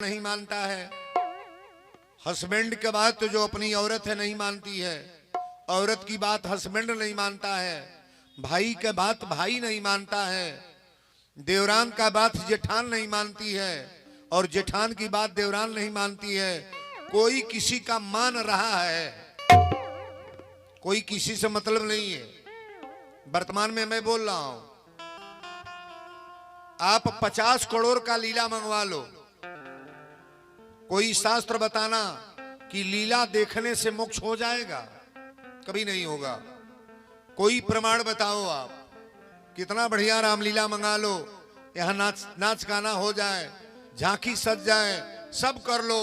नहीं मानता है। हस्बैंड के बात तो जो अपनी औरत है नहीं मानती है, औरत की बात हस्बैंड नहीं मानता है, भाई के बात भाई नहीं मानता है, देवरान का बात जेठान नहीं मानती है और जेठान की बात देवरान नहीं मानती है। कोई किसी का मान रहा है, कोई किसी से मतलब नहीं है। वर्तमान में मैं बोल रहा हूं, आप 50 करोड़ का लीला मंगवा लो, कोई शास्त्र बताना कि लीला देखने से मोक्ष हो जाएगा? कभी नहीं होगा। कोई प्रमाण बताओ आप। कितना बढ़िया रामलीला मंगा लो, यहां नाच गाना हो जाए, झांकी सज जाए, सब कर लो,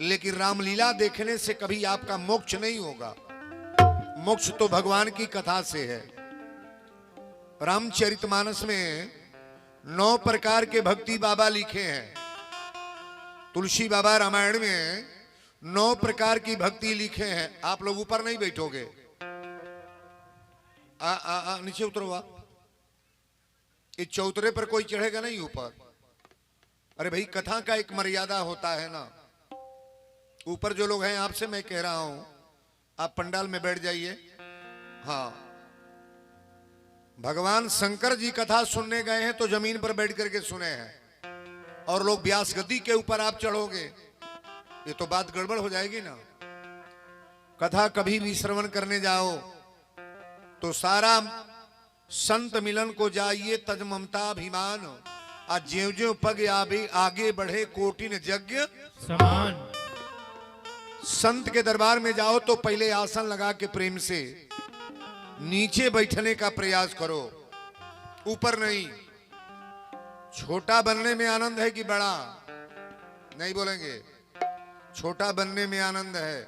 लेकिन रामलीला देखने से कभी आपका मोक्ष नहीं होगा। मोक्ष तो भगवान की कथा से है। रामचरितमानस में 9 प्रकार के भक्ति बाबा लिखे हैं। तुलसी बाबा रामायण में 9 प्रकार की भक्ति लिखे हैं। आप लोग ऊपर नहीं बैठोगे, नीचे उतरो आप। इस चौतरे पर कोई चढ़ेगा नहीं ऊपर। अरे भाई, कथा का एक मर्यादा होता है ना। ऊपर जो लोग हैं, आपसे मैं कह रहा हूं, आप पंडाल में बैठ जाइए। हाँ, भगवान शंकर जी कथा सुनने गए हैं तो जमीन पर बैठ करके सुने हैं, और लोग व्यास गद्दी के ऊपर आप चढ़ोगे, ये तो बात गड़बड़ हो जाएगी ना। कथा कभी भी श्रवण करने जाओ तो सारा संत मिलन को जाइए तज ममता अभिमान, आज ज्यों ज्यों पग आगे बढ़े कोटिन यज्ञ समान। संत के दरबार में जाओ तो पहले आसन लगा के प्रेम से नीचे बैठने का प्रयास करो, ऊपर नहीं। छोटा बनने में आनंद है कि बड़ा? नहीं बोलेंगे। छोटा बनने में आनंद है।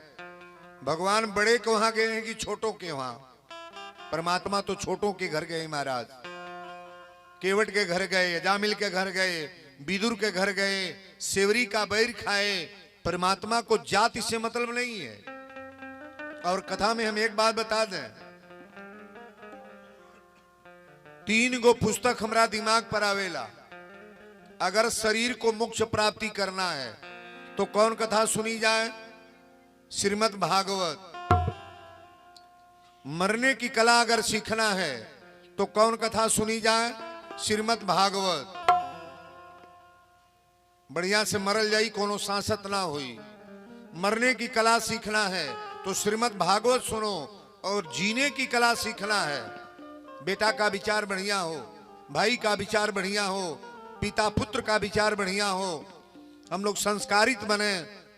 भगवान बड़े के वहां गए हैं कि छोटों के वहां? परमात्मा तो छोटों के घर गए महाराज। केवट के घर गए, जामिल के घर गए, विदुर के घर गए, सेवरी का बैर खाए। परमात्मा को जाति से मतलब नहीं है। और कथा में हम एक बात बता दें, 3 गो पुस्तक हमारा दिमाग पर आवेला। अगर शरीर को मोक्ष प्राप्ति करना है तो कौन कथा सुनी जाए? श्रीमद् भागवत। मरने की कला अगर सीखना है तो कौन कथा सुनी जाए? श्रीमद् भागवत। बढ़िया से मरल जाई, कोनो सांसत ना हुई। मरने की कला सीखना है तो श्रीमद् भागवत सुनो। और जीने की कला सीखना है, बेटा का विचार बढ़िया हो, भाई का विचार बढ़िया हो, पिता पुत्र का विचार बढ़िया हो, हम लोग संस्कारित बने,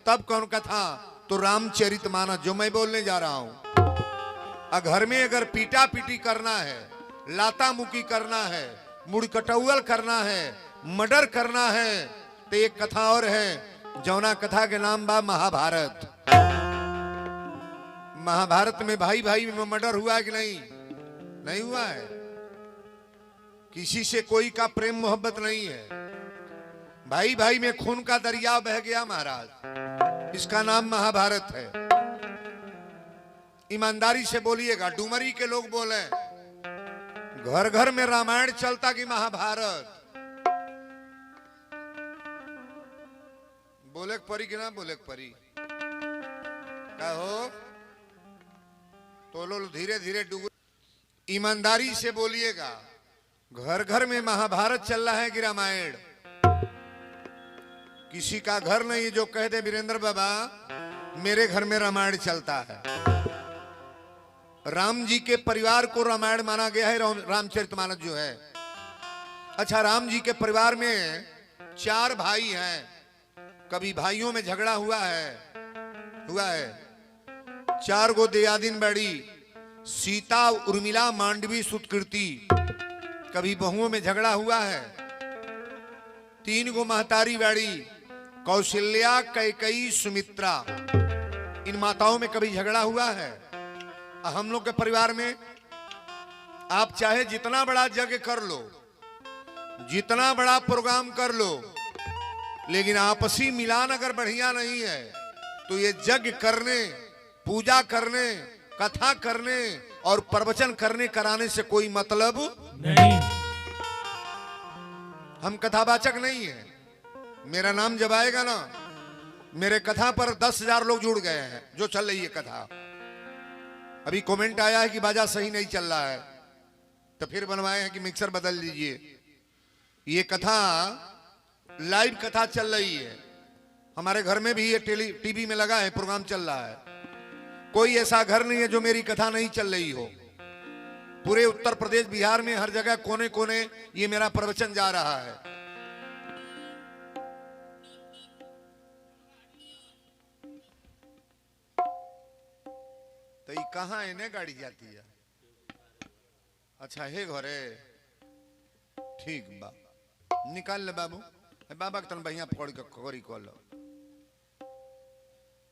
तब कौन कथा? तो रामचरितमानस, जो मैं बोलने जा रहा हूं। घर में अगर पीटा पीटी करना है, लाता मुकी करना है, मुड़कटौल करना है, मर्डर करना है, तो एक कथा और है, जौना कथा के नाम बा महाभारत। महाभारत में भाई भाई में मर्डर हुआ कि नहीं? नहीं हुआ है। किसी से कोई का प्रेम मोहब्बत नहीं है। भाई भाई में खून का दरिया बह गया महाराज, इसका नाम महाभारत है। ईमानदारी से बोलिएगा, डुमरी के लोग बोले घर घर में रामायण चलता कि महाभारत? बोले परी कि ना बोले परी? कहो तो लो धीरे धीरे डूब। ईमानदारी से बोलिएगा, घर घर में महाभारत चल रहा है कि रामायण? किसी का घर नहीं जो कह दे वीरेंद्र बाबा मेरे घर में रामायण चलता है। राम जी के परिवार को रामायण माना गया है, रामचरितमानस जो है। अच्छा, राम जी के परिवार में 4 भाई हैं। कभी भाइयों में झगड़ा हुआ है? 4 गो दयादिन बड़ी, सीता, उर्मिला, मांडवी, सुतकीर्ति। कभी बहुओं में झगड़ा हुआ है? 3 गो महतारी बाड़ी, कौशल्या, कैकेयी, सुमित्रा। इन माताओं में कभी झगड़ा हुआ है? हम लोग के परिवार में आप चाहे जितना बड़ा यज्ञ कर लो, जितना बड़ा प्रोग्राम कर लो, लेकिन आपसी मिलान अगर बढ़िया नहीं है तो ये यज्ञ करने, पूजा करने, कथा करने और प्रवचन करने कराने से कोई मतलब नहीं। हम कथावाचक नहीं है, मेरा नाम जब आएगा ना, मेरे कथा पर 10,000 लोग जुड़ गए हैं जो चल रही है कथा। अभी कमेंट आया है कि बाजा सही नहीं चल रहा है, तो फिर बनवाए हैं कि मिक्सर बदल लीजिए। ये कथा लाइव कथा चल रही है, हमारे घर में भी ये टीवी में लगा है, प्रोग्राम चल रहा है। कोई ऐसा घर नहीं है जो मेरी कथा नहीं चल रही हो। पूरे उत्तर प्रदेश बिहार में हर जगह कोने कोने ये मेरा प्रवचन जा रहा है। तो ये कहाँ है गाड़ी जाती है? अच्छा है घरे, ठीक बा, निकाल ले बाबू। बाबा के तन बढ़िया पकड़ के खोरी खोल।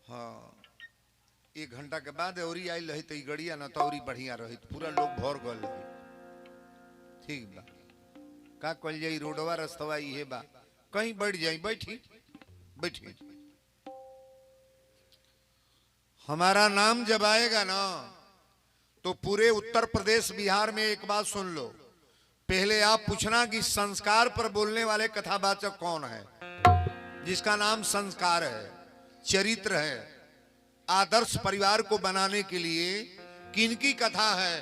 हाँ, 1 घंटा के बाद औरी आई रही तो गड़िया ना तो औरी बढ़िया रही, पूरा लोग भर गल रही। ठीक बा, का कल जाई, रोडवा रस्तवा ये बा, कहीं बैठ जाई, बैठी बैठी। हमारा नाम जब आएगा ना तो पूरे उत्तर प्रदेश बिहार में एक बात सुन लो। पहले आप पूछना कि संस्कार पर बोलने वाले कथावाचक कौन है, जिसका नाम संस्कार है, चरित्र है, आदर्श परिवार को बनाने के लिए किनकी कथा है।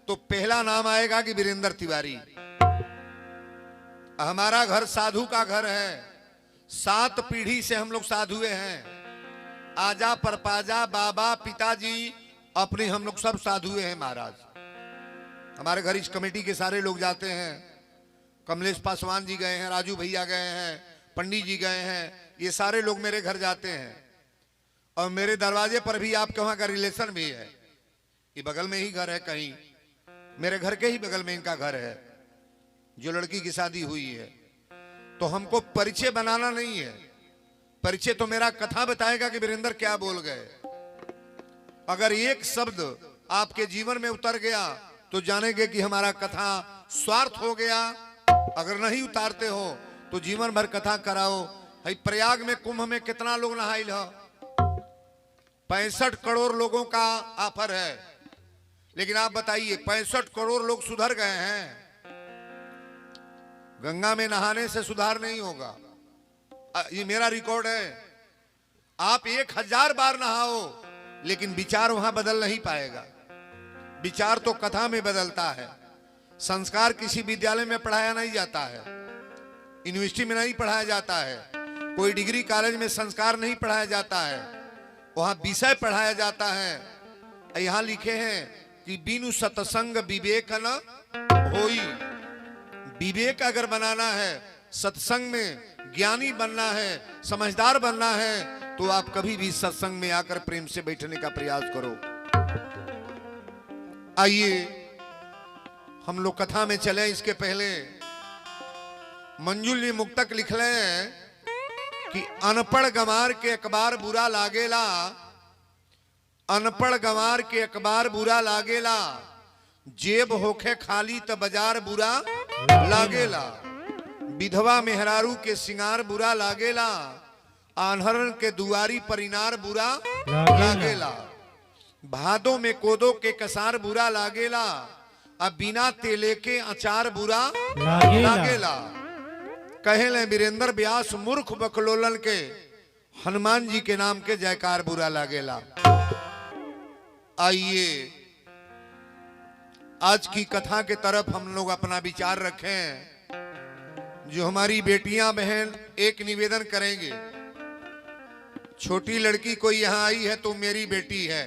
तो पहला नाम आएगा कि वीरेंद्र तिवारी। हमारा घर साधु का घर है, 7 पीढ़ी से हम लोग साधुए हैं। आजा परपाजा बाबा पिताजी अपने हम लोग सब साधुए हैं महाराज। हमारे घर इस कमेटी के सारे लोग जाते हैं। कमलेश पासवान जी गए हैं, राजू भैया गए हैं, पंडित जी गए हैं, ये सारे लोग मेरे घर जाते हैं। और मेरे दरवाजे पर भी आपके वहां का रिलेशन भी है, ये बगल में ही घर है, कहीं मेरे घर के ही बगल में इनका घर है, जो लड़की की शादी हुई है। तो हमको परिचय बनाना नहीं है, परिचय तो मेरा कथा बताएगा कि वीरेंद्र क्या बोल गए। अगर एक शब्द आपके जीवन में उतर गया तो जानेंगे कि हमारा कथा स्वार्थ हो गया। अगर नहीं उतारते हो तो जीवन भर कथा कराओ। भाई प्रयाग में कुंभ में कितना लोग नहाइल हो, 65 करोड़ लोगों का ऑफर है, लेकिन आप बताइए 65 करोड़ लोग सुधर गए हैं? गंगा में नहाने से सुधार नहीं होगा, ये मेरा रिकॉर्ड है। आप 1000 बार नहाओ लेकिन विचार वहां बदल नहीं पाएगा। विचार तो कथा में बदलता है। संस्कार किसी विद्यालय में पढ़ाया नहीं जाता है, यूनिवर्सिटी में नहीं पढ़ाया जाता है, कोई डिग्री कॉलेज में संस्कार नहीं पढ़ाया जाता है, वहां विषय पढ़ाया जाता है। यहां लिखे हैं कि बिनु सत्संग विवेक न होई। विवेक अगर बनाना है, सत्संग में ज्ञानी बनना है, समझदार बनना है, तो आप कभी भी सत्संग में आकर प्रेम से बैठने का प्रयास करो। आइए हम लोग कथा में चले। इसके पहले मंजुल जी मुक्तक लिख ले कि अनपढ़ गंवार के अखबार बुरा लागेला, अनपढ़ गंवार के अखबार बुरा लागेला, जेब होखे खाली त बाजार बुरा लागेला, विधवा मेहरारू के सिंगार बुरा लागेला, आन्हरन के दुआरी परिनार बुरा लागेला, भादों में कोदो के कसार बुरा लागेला, अब बिना तेले के अचार बुरा लागेला। कहे ले वीरेंद्र व्यास मूर्ख बकलोलन के, हनुमान जी के नाम के जयकार बुरा लागेला। आइए आज की कथा के तरफ हम लोग अपना विचार रखें। जो हमारी बेटियां बहन एक निवेदन करेंगे, छोटी लड़की कोई यहां आई है तो मेरी बेटी है,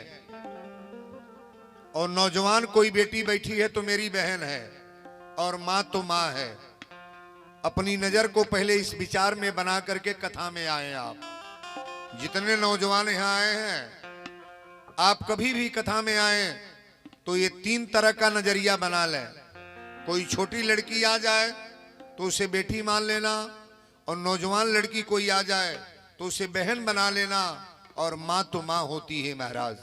और नौजवान कोई बेटी बैठी है तो मेरी बहन है, और मां तो मां है। अपनी नजर को पहले इस विचार में बना करके कथा में आए। आप जितने नौजवान यहां आए हैं, आप कभी भी कथा में आए तो ये 3 तरह का नजरिया बना लें। कोई छोटी लड़की आ जाए तो उसे बेटी मान लेना, और नौजवान लड़की कोई आ जाए तो उसे बहन बना लेना, और मां तो मां होती है महाराज।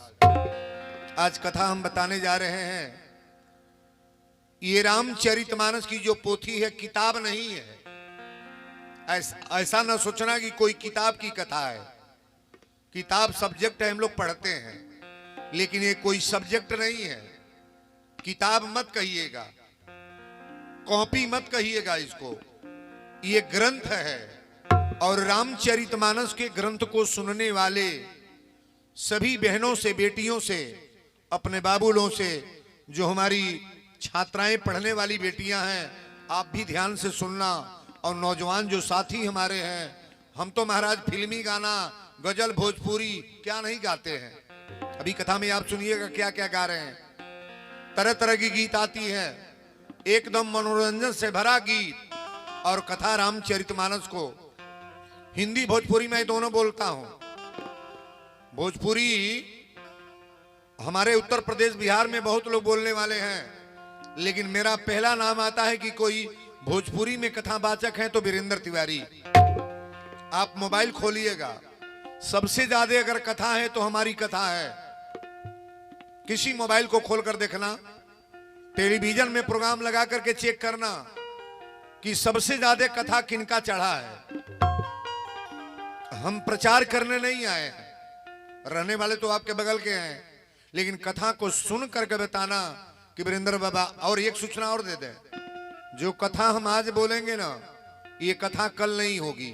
आज कथा हम बताने जा रहे हैं, ये रामचरितमानस की जो पोथी है किताब नहीं है। ऐसा न सोचना कि कोई किताब की कथा है। किताब सब्जेक्ट है, हम लोग पढ़ते हैं, लेकिन ये कोई सब्जेक्ट नहीं है। किताब मत कहिएगा, कॉपी मत कहिएगा इसको, ये ग्रंथ है। और रामचरितमानस के ग्रंथ को सुनने वाले सभी बहनों से, बेटियों से, अपने बाबूलों से, जो हमारी छात्राएं पढ़ने वाली बेटियां हैं, आप भी ध्यान से सुनना। और नौजवान जो साथी हमारे हैं, हम तो महाराज फिल्मी गाना, गजल, भोजपुरी क्या नहीं गाते हैं। अभी कथा में आप सुनिएगा क्या क्या गा रहे हैं। तरह तरह की गीत आती है, एकदम मनोरंजन से भरा गीत। और कथा रामचरितमानस को हिंदी भोजपुरी में दोनों बोलता हूं। भोजपुरी हमारे उत्तर प्रदेश, बिहार में बहुत लोग बोलने वाले हैं, लेकिन मेरा पहला नाम आता है कि कोई भोजपुरी में कथावाचक है तो वीरेंद्र तिवारी। आप मोबाइल खोलिएगा, सबसे ज्यादा अगर कथा है तो हमारी कथा है। किसी मोबाइल को खोलकर देखना, टेलीविजन में प्रोग्राम लगा करके चेक करना कि सबसे ज्यादा कथा किनका चढ़ा है। हम प्रचार करने नहीं आए हैं, रहने वाले तो आपके बगल के हैं, लेकिन कथा को सुन करके बताना कि वीरेंद्र बाबा। और एक सूचना और दे दें, जो कथा हम आज बोलेंगे ना, ये कथा कल नहीं होगी,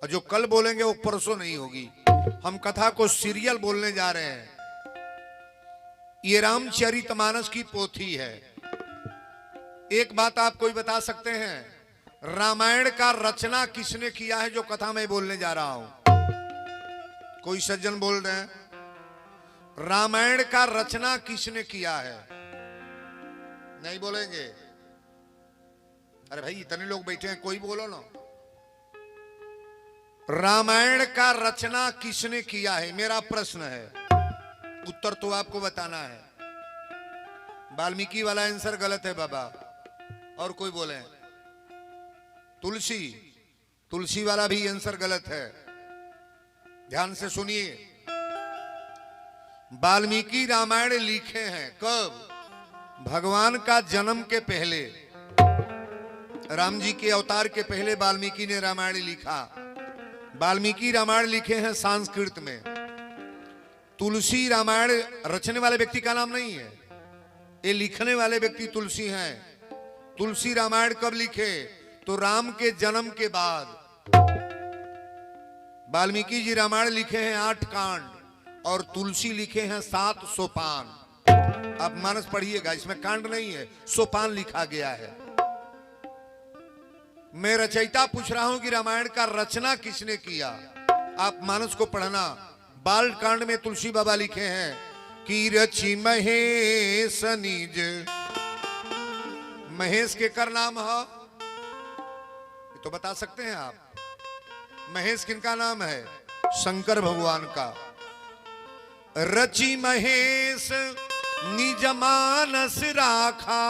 और जो कल बोलेंगे वो परसों नहीं होगी। हम कथा को सीरियल बोलने जा रहे हैं। ये रामचरितमानस की पोथी है। एक बात आप कोई बता सकते हैं, रामायण का रचना किसने किया है, जो कथा में बोलने जा रहा हूं? कोई सज्जन बोल रहे हैं, रामायण का रचना किसने किया है? नहीं बोलेंगे? अरे भाई इतने लोग बैठे हैं, कोई बोलो ना। रामायण का रचना किसने किया है, मेरा प्रश्न है। उत्तर तो आपको बताना है। वाल्मीकि वाला आंसर गलत है बाबा। और कोई बोले तुलसी, तुलसी वाला भी आंसर गलत है। ध्यान से सुनिए, वाल्मीकि रामायण लिखे हैं कब? भगवान का जन्म के पहले, राम जी के अवतार के पहले वाल्मीकि ने रामायण लिखा। वाल्मीकि रामायण लिखे हैं संस्कृत में। तुलसी रामायण रचने वाले व्यक्ति का नाम नहीं है, ये लिखने वाले व्यक्ति तुलसी हैं। तुलसी रामायण कब लिखे? तो राम के जन्म के बाद। वाल्मीकि जी रामायण लिखे हैं 8 कांड और तुलसी लिखे हैं 7 सोपान। आप मानस पढ़िएगा, इसमें कांड नहीं है, सोपान लिखा गया है। मैं रचयिता पूछ रहा हूं कि रामायण का रचना किसने किया। आप मानस को पढ़ना। बाल कांड में तुलसी बाबा लिखे हैं कि रचि महेश निज। महेश के कर नाम है, तो बता सकते हैं आप? महेश किनका नाम है? शंकर भगवान का। रचि महेश निज मानस राखा,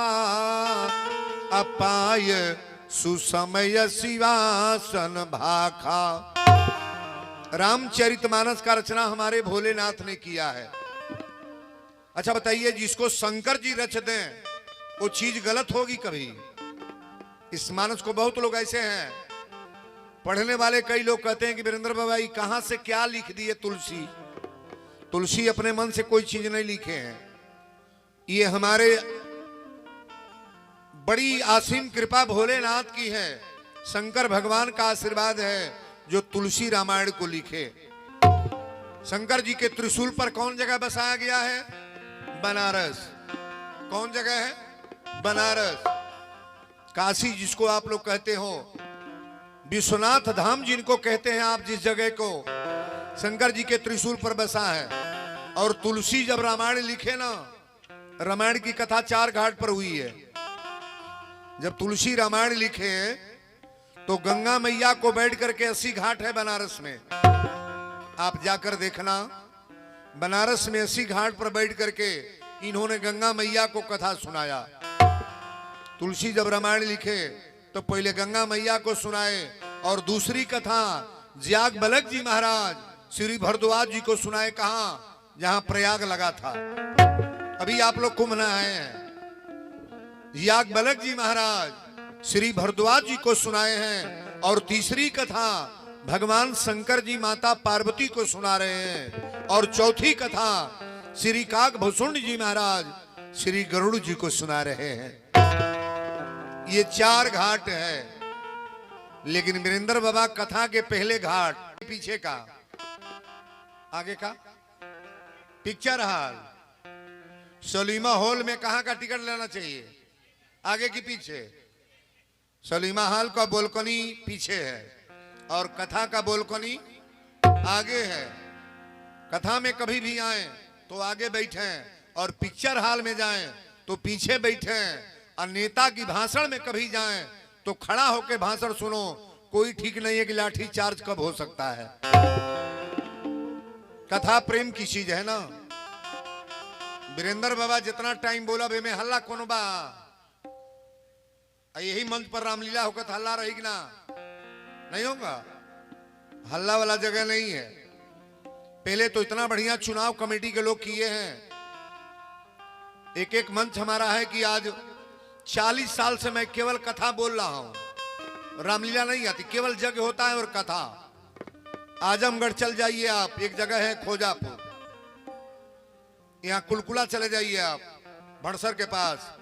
अपाय सुसमय शिवासन भाखा। रामचरितमानस का रचना हमारे भोलेनाथ ने किया है। अच्छा बताइए, जिसको शंकर जी रच दें वो चीज गलत होगी कभी? इस मानस को बहुत लोग ऐसे हैं, पढ़ने वाले कई लोग कहते हैं कि वीरेंद्र बाबा ये कहां से क्या लिख दिए तुलसी। तुलसी अपने मन से कोई चीज नहीं लिखे हैं, ये हमारे बड़ी असीम कृपा भोलेनाथ की है। शंकर भगवान का आशीर्वाद है जो तुलसी रामायण को लिखे। शंकर जी के त्रिशूल पर कौन जगह बसाया गया है? बनारस। कौन जगह है? बनारस। काशी जिसको आप लोग कहते हो, विश्वनाथ धाम जिनको कहते हैं आप, जिस जगह को शंकर जी के त्रिशूल पर बसा है। और तुलसी जब रामायण लिखे ना, रामायण की कथा 4 घाट पर हुई है। जब तुलसी रामायण लिखे तो गंगा मैया को बैठ करके 80 घाट है बनारस में, आप जाकर देखना। बनारस में 80 घाट पर बैठ करके इन्होंने गंगा मैया को कथा सुनाया। तुलसी जब रामायण लिखे तो पहले गंगा मैया को सुनाए और दूसरी कथा ज्यागबलक जी महाराज श्री भरद्वाज जी को सुनाए। कहां? जहां प्रयाग लगा था। अभी आप लोग कुंभ नहाए हैं। ज्यागबलक जी महाराज श्री भरद्वाज जी को सुनाए हैं और तीसरी कथा भगवान शंकर जी माता पार्वती को सुना रहे हैं और चौथी कथा श्री काकभूषुंड जी महाराज श्री गरुड़ जी को सुना रहे हैं। ये 4 घाट है। लेकिन वीरेंद्र बाबा कथा के पहले घाट, पीछे का, आगे का पिक्चर हॉल, सलीमा हॉल में कहां का टिकट लेना चाहिए, आगे की पीछे? सलीमा हॉल का बालकनी पीछे है और कथा का बालकनी आगे है। कथा में कभी भी आए तो आगे बैठे और पिक्चर हॉल में जाएं तो पीछे बैठे, और नेता की भाषण में कभी जाएं तो खड़ा होकर भाषण सुनो। कोई ठीक नहीं है कि लाठी चार्ज कब हो सकता है। कथा प्रेम की चीज है ना। वीरेंद्र बाबा जितना टाइम बोला बे में हल्ला कौन बा, यही मंच पर रामलीला होकर तो हल्ला रहेगी ना, नहीं होगा। हल्ला वाला जगह नहीं है। पहले तो इतना बढ़िया चुनाव कमेटी के लोग किए हैं। एक एक मंच हमारा है कि आज 40 साल से मैं केवल कथा बोल रहा हूं, रामलीला नहीं आती, केवल जग होता है और कथा। आजमगढ़ चल जाइए आप, एक जगह है खोजापुर, यहां कुलकुला चले जाइए आप, भड़सर के पास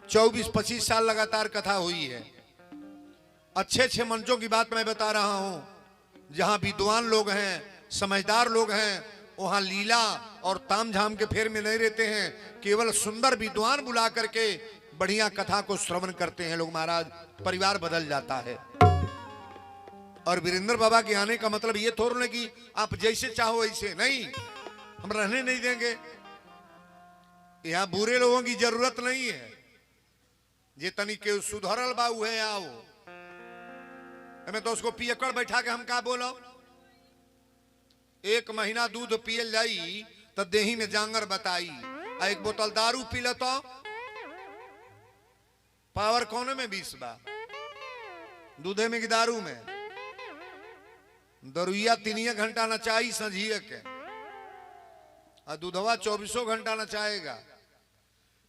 24-25 साल लगातार कथा हुई है। अच्छे अच्छे मंचों की बात मैं बता रहा हूं, जहां विद्वान लोग हैं, समझदार लोग हैं, वहां लीला और तामझाम के फेर में नहीं रहते हैं। केवल सुंदर विद्वान बुला करके बढ़िया कथा को श्रवण करते हैं लोग महाराज, परिवार बदल जाता है। और वीरेंद्र बाबा के आने का मतलब ये थोड़ा नहीं कि आप जैसे चाहो ऐसे, नहीं, हम रहने नहीं देंगे। यहां बुरे लोगों की जरूरत नहीं है। जे तनी के सुधरल बाबू है आओ, मैं तो उसको पियकड़ बैठा के हम का बोलो। 1 महीना दूध पियल जाई तो देही में जांगर बताई, आ 1 बोतल दारू पी ले तो पावर कोने में 20 बा, दूधे में कि दारू में। दरुइया 3 घंटा नचाई संझिए के, और दूधवा 24 घंटा नचाएगा।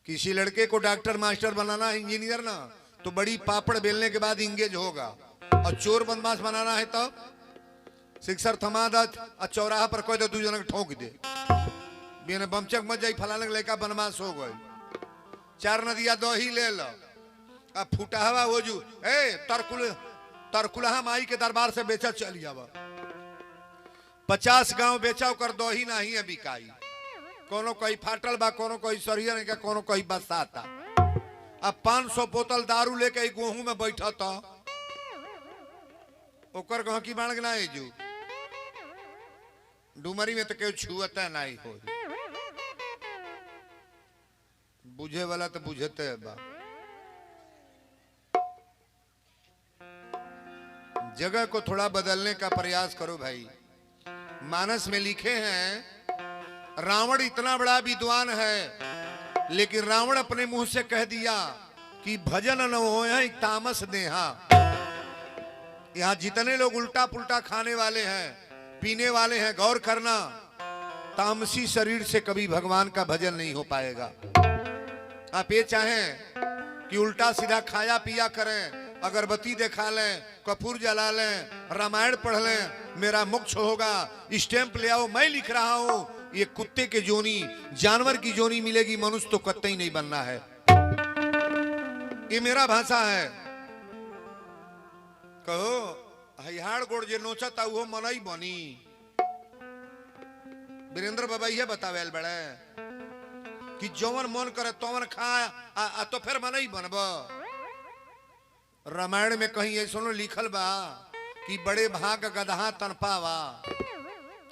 किसी लड़के को डॉक्टर मास्टर बनाना है, इंजीनियर ना, तो बड़ी पापड़ बेलने के बाद इंगेज होगा। और चोर बदमाश बनाना है तो सिक्सर थमा दत और चौराहा पर कोई तो 2 जन ठोक दे, बिना बमचक मत जाई, फलाने लड़का बनमास हो गए। 4 नदिया दही ले लो, अब फूटा हवा हो जू, तरकुलहा माई के दरबार से बेचा चली आवा। 50 गांव बेचा कर दही नहीं है बिकाई। कोनो कोई फाटल बा, कोनो कोई सरिया नहीं, कोनो कोई बसाता। अब 500 बोतल दारू लेके गेहूं में बैठा था, ओकर कहा की बाण ना जू डुमरी में तो क्यों छुअता नहीं हो। बुझे वाला तो बुझते है बा। जगह को थोड़ा बदलने का प्रयास करो भाई। मानस में लिखे हैं, रावण इतना बड़ा विद्वान है, लेकिन रावण अपने मुंह से कह दिया कि भजन न हो तामस नेहा। यहां जितने लोग उल्टा पुल्टा खाने वाले हैं, पीने वाले हैं, गौर करना, तामसी शरीर से कभी भगवान का भजन नहीं हो पाएगा। आप ये चाहें कि उल्टा सीधा खाया पिया करें, अगरबत्ती देखा लें, कपूर जला लें, रामायण पढ़ लें, मेरा मोक्ष होगा, स्टैंप ले आओ, मैं लिख रहा हूं, ये कुत्ते के जोनी, जानवर की जोनी मिलेगी, मनुष्य तो कतई नहीं बनना है। ये मेरा भाषा है। कहो हरिहार गोड़ जे नोचता वो मनई बनी। वीरेंद्र बाबा ये बतावेल बड़े कि जौवन मन करे तौवन खा, तो फिर मनई बनब। रामायण में कहीं ऐसा लिखल बा कि बड़े भाग गदहा तन पावा,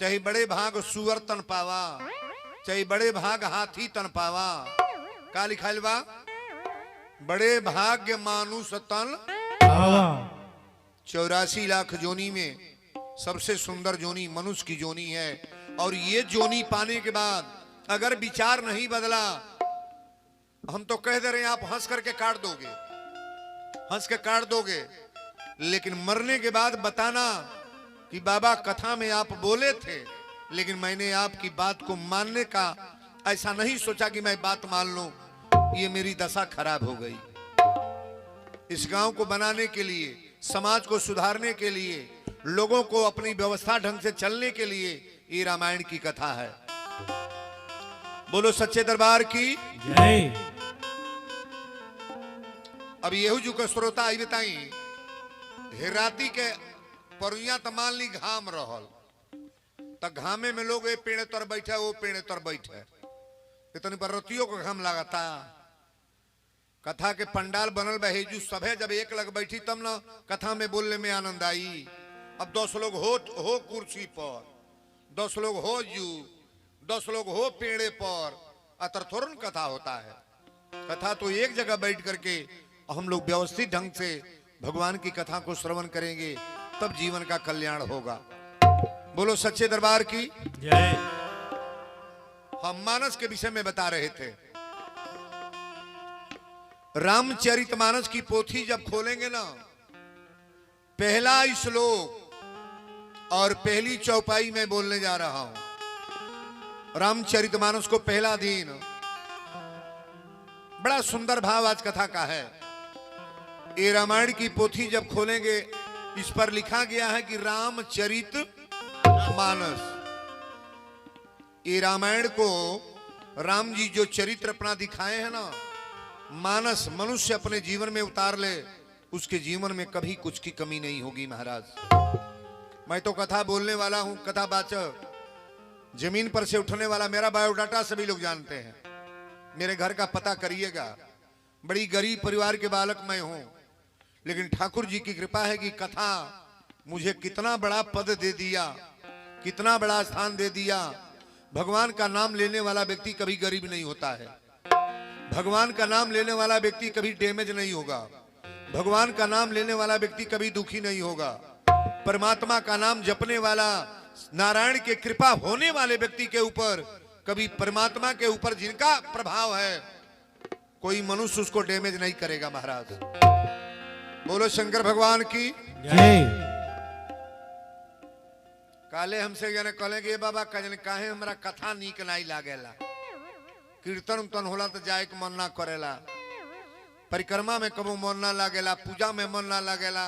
चाहे बड़े भाग सुअर तन पावा, चाहे बड़े भाग हाथी तन पावा। का लिखल बा? बड़े भाग्य मानुष तन पावा। 84 लाख जोनी में सबसे सुंदर जोनी मनुष्य की जोनी है। और ये जोनी पाने के बाद अगर विचार नहीं बदला, हम तो कह दे रहे हैं आप हंस करके काट दोगे, हंस के काट दोगे, लेकिन मरने के बाद बताना कि बाबा कथा में आप बोले थे, लेकिन मैंने आपकी बात को मानने का ऐसा नहीं सोचा कि मैं बात मान लूं, ये मेरी दशा खराब हो गई। इस गांव को बनाने के लिए, समाज को सुधारने के लिए, लोगों को अपनी व्यवस्था ढंग से चलने के लिए ये रामायण की कथा है। बोलो सच्चे दरबार की जय। अब येहू जो का श्रोता आई बताई हेराती के परुया त मान ली घाम रहल त घामे में लोग ए पेड़ तर बैठे वो पेड़ तर बैठे इतनी पर रतियों को घाम लगाता। कथा के पंडाल बनल बहेजू सभे जब एक लग बैठी तब न कथा में बोलने में आनंद आई। अब 10 लोग हो कुर्सी पर, 10 लोग हो जू, 10 लोग हो पेड़े पर, अतर थोड़न कथा होता है। कथा तो एक जगह बैठ करके हम लोग व्यवस्थित ढंग से भगवान की कथा को श्रवण करेंगे तब जीवन का कल्याण होगा। बोलो सच्चे दरबार की जय। हम मानस के विषय में बता रहे थे। रामचरितमानस की पोथी जब खोलेंगे ना, पहला श्लोक और पहली चौपाई में बोलने जा रहा हूं। रामचरितमानस को पहला दिन, बड़ा सुंदर भाव आज कथा का है। ये रामायण की पोथी जब खोलेंगे इस पर लिखा गया है कि रामचरित मानस। ये रामायण को राम जी जो चरित्र अपना दिखाए हैं ना, मानस मनुष्य अपने जीवन में उतार ले, उसके जीवन में कभी कुछ की कमी नहीं होगी महाराज। मैं तो कथा बोलने वाला हूं, कथावाचक, जमीन पर से उठने वाला। मेरा बायोडाटा सभी लोग जानते हैं, मेरे घर का पता करिएगा। बड़ी गरीब परिवार के बालक मैं हूं, लेकिन ठाकुर जी की कृपा है कि कथा मुझे कितना बड़ा पद दे दिया, कितना बड़ा स्थान दे दिया। भगवान का नाम लेने वाला व्यक्ति कभी गरीब नहीं होता है, भगवान का नाम लेने वाला व्यक्ति कभी डैमेज नहीं होगा, भगवान का नाम लेने वाला व्यक्ति कभी दुखी नहीं होगा। परमात्मा का नाम जपने वाला, नारायण के कृपा होने वाले व्यक्ति के ऊपर, कभी परमात्मा के ऊपर जिनका प्रभाव है, कोई मनुष्य उसको डैमेज नहीं करेगा महाराज। बोलो शंकर भगवान की जय। काले हमसे जाने कहले कि बाबा कजन काहे हमरा कथा नीक नहीं लागेला, कीर्तन उतन होला तो जाए के मन ना करेला, परिक्रमा में कबो मन ना लागेला, पूजा में मन ना लागेला,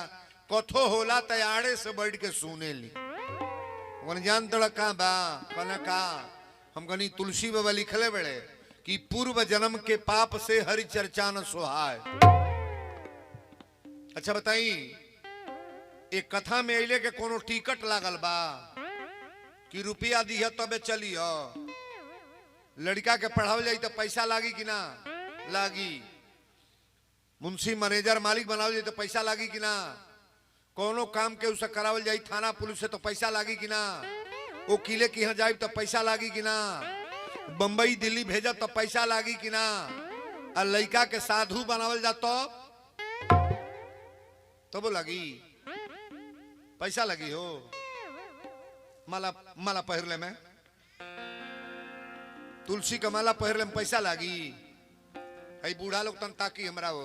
कथो होला तो आड़े से बैठ के सुने ली। जान तोड़ा का बा कहना का, हम कहनी तुलसी बाबा लिखले बड़े कि पूर्व जन्म के पाप से हरि चर्चा न सुहाय। अच्छा बताई, एक कथा में अले के कोनो टिकट लागल बा कि रुपया दिया तबे चलियो, लड़का के पढ़ावल जाई तो पैसा लागी कि ना लागी, मुंशी मैनेजर मालिक बनावल जाई तो पैसा लागी कि ना, कोनो काम के उसे करावल जाई थाना पुलिस से तो पैसा लागी कि ना, वो किले के यहाँ जाए तो पैसा लागी कि ना, बंबई दिल्ली भेजा तो पैसा लागी कि ना, और लड़का के साधु बनावल जा तो वो लगी पैसा लगी हो। माला माला पहरले में, तुलसी का माला पहरले में पैसा लागी। है बूढ़ा लोग तन ताकि हमरा हो,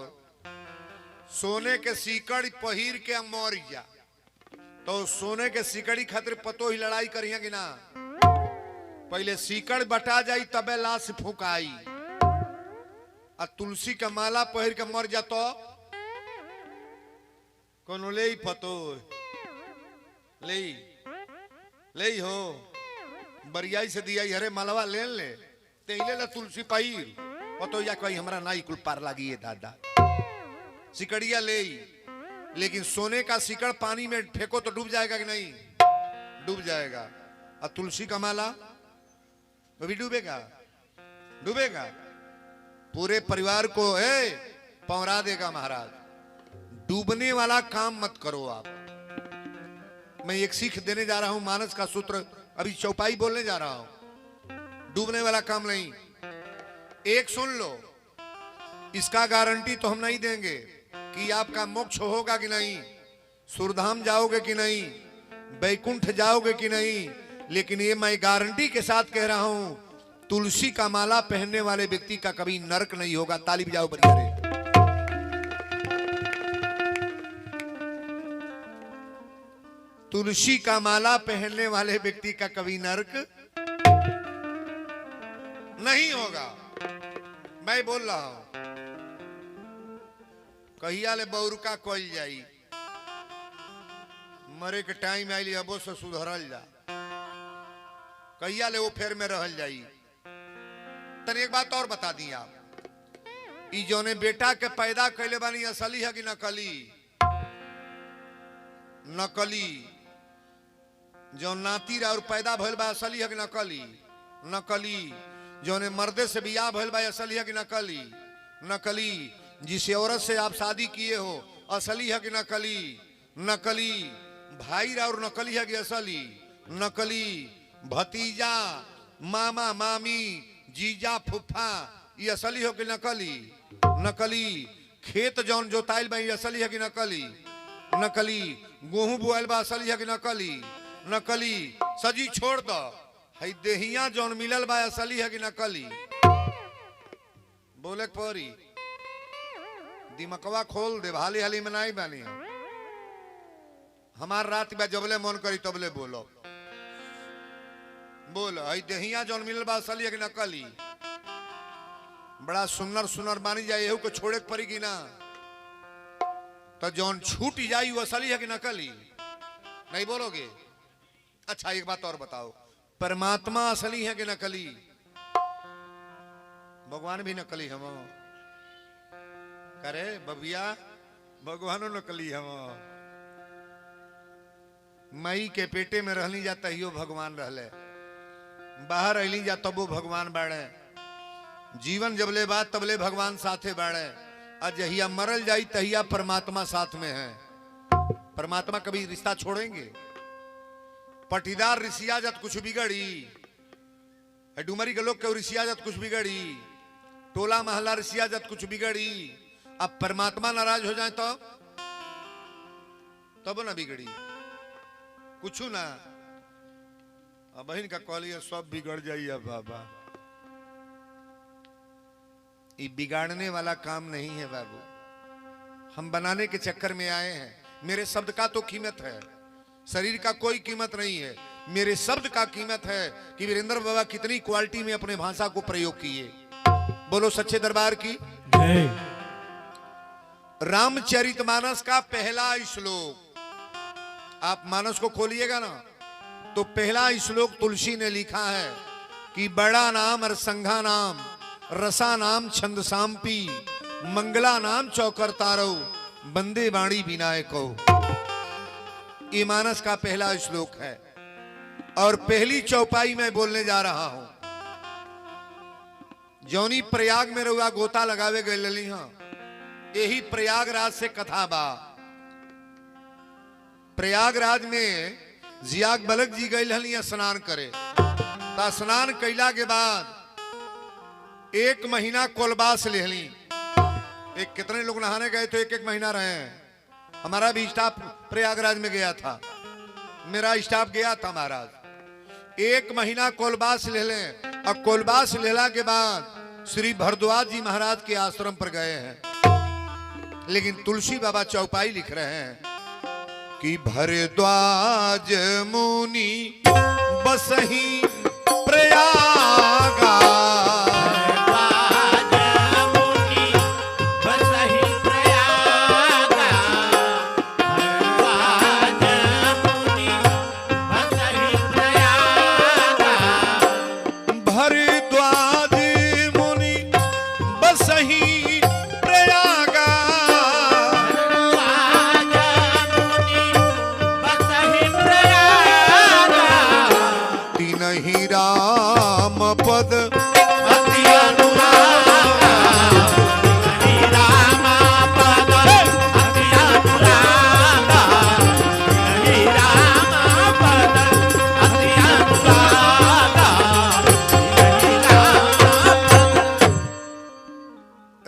सोने के सीकड़ पहिर के मर जा तो सोने के सीकड़ी खातिर पतो ही लड़ाई करिए कि ना, पहले सीकड़ बटा जाई तबे लाश फुकाई। आ तुलसी का माला पहिर के मर जा तो कोनो ले पतो ले हो बरियाई से दिया हरे मालवा ले ले तेले ला तुलसी पहिर पतो या कोई हमरा नाई कुल पार लागी है दादा, सिकड़िया ले। लेकिन सोने का सिकड़ पानी में फेंको तो डूब जाएगा कि नहीं, डूब जाएगा। और तुलसी का माला वो भी डूबेगा, डूबेगा, पूरे परिवार को पौरा देगा महाराज। डूबने वाला काम मत करो आप। मैं एक सीख देने जा रहा हूं, मानस का सूत्र, अभी चौपाई बोलने जा रहा हूं। डूबने वाला काम नहीं। एक सुन लो, इसका गारंटी तो हम नहीं देंगे कि आपका मोक्ष होगा कि नहीं, सुरधाम जाओगे कि नहीं, बैकुंठ जाओगे कि नहीं, लेकिन ये मैं गारंटी के साथ कह रहा हूं, तुलसी का माला पहनने वाले व्यक्ति का कभी नरक नहीं होगा। ताली बजाओ बढ़िया रे। तुलसी का माला पहनने वाले व्यक्ति का कभी नरक नहीं होगा। मैं बोल रहा हूं, कहिया ले बौरुका कोई जाई, मरे के टाइम आइली अबो से सुधरल जा, कहिया ले वो फेर में रहल जाई। तनी एक बात और बता दी आप, ई जोने बेटा के पैदा कैले बानी असली है कि नकली? नकली। जो नाती और पैदा भइल बा असली है कि नकली? नकली। जो ने मर्दे से बियाह भइल बा असली है कि नकली? नकली। जिस औरत से आप शादी किए हो असली है कि नकली? नकली। भाई और नकली है कि असली? नकली। भतीजा, मामा, मामी, जीजा, फुफा, ये असली हो कि नकली? नकली। खेत जौन जोताइल बा ये असली है कि नकली? नकली। गेहूं बुआल बा असली है कि नकली? नकली। सजी छोड़ दो, हई देहिया जौन मिलल बा असली है कि नकली? बोले परी दिमकवा खोल दे, हाली हाली में नहीं बानी हम। हमार रात में जबले मन करी तबले बोलो। बोल हई देहिया जौन मिलल बा असली है कि नकली? बड़ा सुनर सुनर मानी जाए, एहू को छोड़े पड़ी कि ना? तो जौन छूट जाई वो असली है कि नकली? नहीं बोलोगे? अच्छा एक बात और बताओ, परमात्मा असली है कि नकली? भगवान भी नकली हम करे बबिया, भगवानो नकली हम। मई के पेटे में रहली जाता हियो भगवान रहले, बाहर अली जा तबो भगवान बाड़े, जीवन जबले बाद तबले भगवान साथे बाड़े, अजहिया मरल जाई तहिया परमात्मा साथ में है। परमात्मा कभी रिश्ता छोड़ेंगे? पटीदार ऋषिया जत कुछ बिगड़ी, डुमरी के लोग के ऋषिया जत कुछ बिगड़ी, टोला महला ऋषिया जत कुछ बिगड़ी, अब परमात्मा नाराज हो जाए तो तब ना बिगड़ी कुछ ना। अब बहन का कॉलिया सब बिगड़ जाइए बाबा। ये बिगाड़ने वाला काम नहीं है बाबू, हम बनाने के चक्कर में आए हैं। मेरे शब्द का तो कीमत है, शरीर का कोई कीमत नहीं है। मेरे शब्द का कीमत है कि वीरेंद्र बाबा कितनी क्वालिटी में अपने भाषा को प्रयोग किए। बोलो सच्चे दरबार की जय। रामचरितमानस का पहला श्लोक आप मानस को खोलिएगा ना, तो पहला श्लोक तुलसी ने लिखा है कि बड़ा नाम और संघा नाम, रसा नाम छंद सांपी, मंगला नाम चौकर तारो, बंदे बाणी विनायको। ये मानस का पहला श्लोक है और पहली चौपाई में बोलने जा रहा हूं। जौनी प्रयाग में रुआ गोता लगावे गए लली, हाँ यही प्रयागराज से कथा बा। प्रयागराज में जियाग बलक जी गई हली स्नान करे, ता स्नान कैला के बाद 1 महीना कोलबास लेहली। एक कितने लोग नहाने गए तो 1-1 महीना रहे हैं। हमारा भी स्टाफ प्रयागराज में गया था, मेरा स्टाफ गया था महाराज। 1 महीना कोलबास ले लें और कोलबास लेला के बाद श्री भरद्वाज जी महाराज के आश्रम पर गए हैं। लेकिन तुलसी बाबा चौपाई लिख रहे हैं कि भरद्वाज मुनि बसही प्रयागा,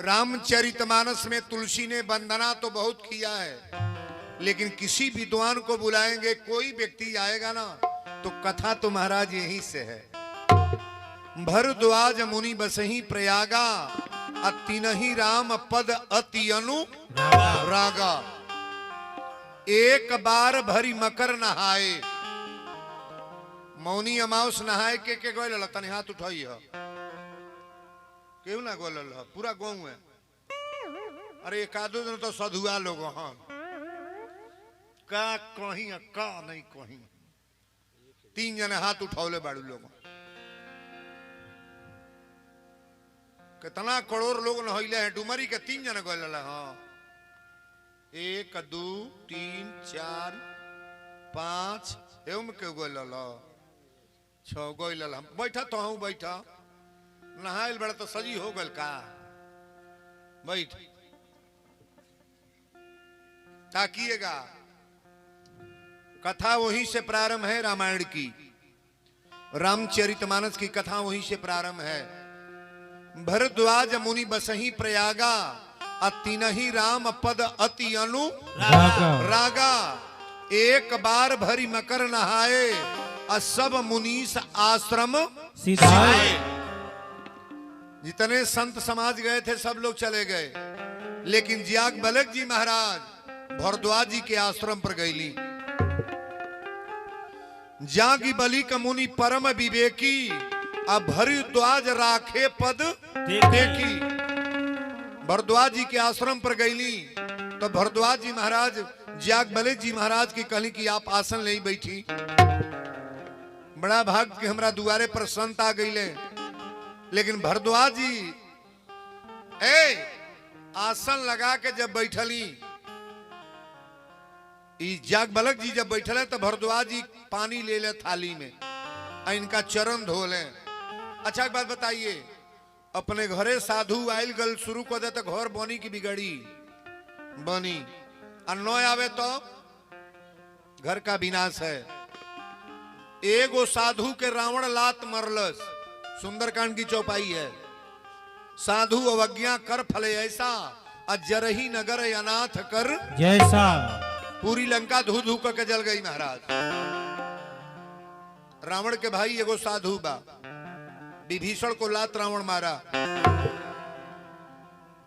रामचरितमानस में तुलसी ने वंदना तो बहुत किया है, लेकिन किसी विद्वान को बुलाएंगे, कोई व्यक्ति आएगा ना तो कथा तो महाराज यहीं से है। भरद्वाज मुनि बसही प्रयागा, अतिनहि राम पद अति अनु रागा। एक बार भरी मकर नहाए, मौनी अमावस नहाए के गोल तनी हाथ उठाई है, क्यों ना गोल पूरा गाँव है। अरे एक आधो दिन तो सधुआ लोग हाँ का कहीं का नहीं कहीं 3 जने हाथ उठौले बाड़ू लोग। कितना करोड़ लोग नहैले हैं, डुमरी के 3 जने गए हाँ 1 2 3 4 5 एवं के गोल लो 6 गोल हम बैठा तो हूं बैठा नहाइल बड़ा तो सजी हो गल का बैठ ताकिएगा। कथा वहीं से प्रारंभ है रामायण की, रामचरितमानस की कथा वहीं से प्रारंभ है। भरद्वाज मुनि बसही प्रयागा अतिनहि राम पद अति अनु रागा। एक बार भरी मकर नहाए सब मुनीस आश्रम सिधाए। जितने संत समाज गए थे सब लोग चले गए, लेकिन ज्याग बलक जी महाराज भरद्वाज जी के आश्रम पर गईली। जागी बलि का मुनि परम विवेकी अब भरद्वाज राखे पद देखी। भरद्वाज जी के आश्रम पर गईली तो भरद्वाज जी महाराज ज्याग बलि जी महाराज की कहली कि आप आसन ले बैठी। बड़ा भाग के हमरा दुआरे पर संत आ गईले, लेकिन भरद्वाज जी आसन लगा के जब बैठली, ज्याग बलक जी जब बैठले तो भरद्वाज जी पानी ले ले थाली में, इनका चरण धो ले। अच्छा एक बात बताइए, अपने घरे साधु आयल गल शुरू कर दे तो घर बनी की बिगड़ी बनी, और न आवे तो घर का विनाश है। एगो साधु के रावण लात मरलस, सुंदरकांड की चौपाई है। साधु अवज्ञा कर फले ऐसा अजरही नगर अनाथ कर जैसा। पूरी लंका धू धू करके जल गई महाराज। रावण के भाई एगो साधु बा, विभीषण को लात रावण मारा,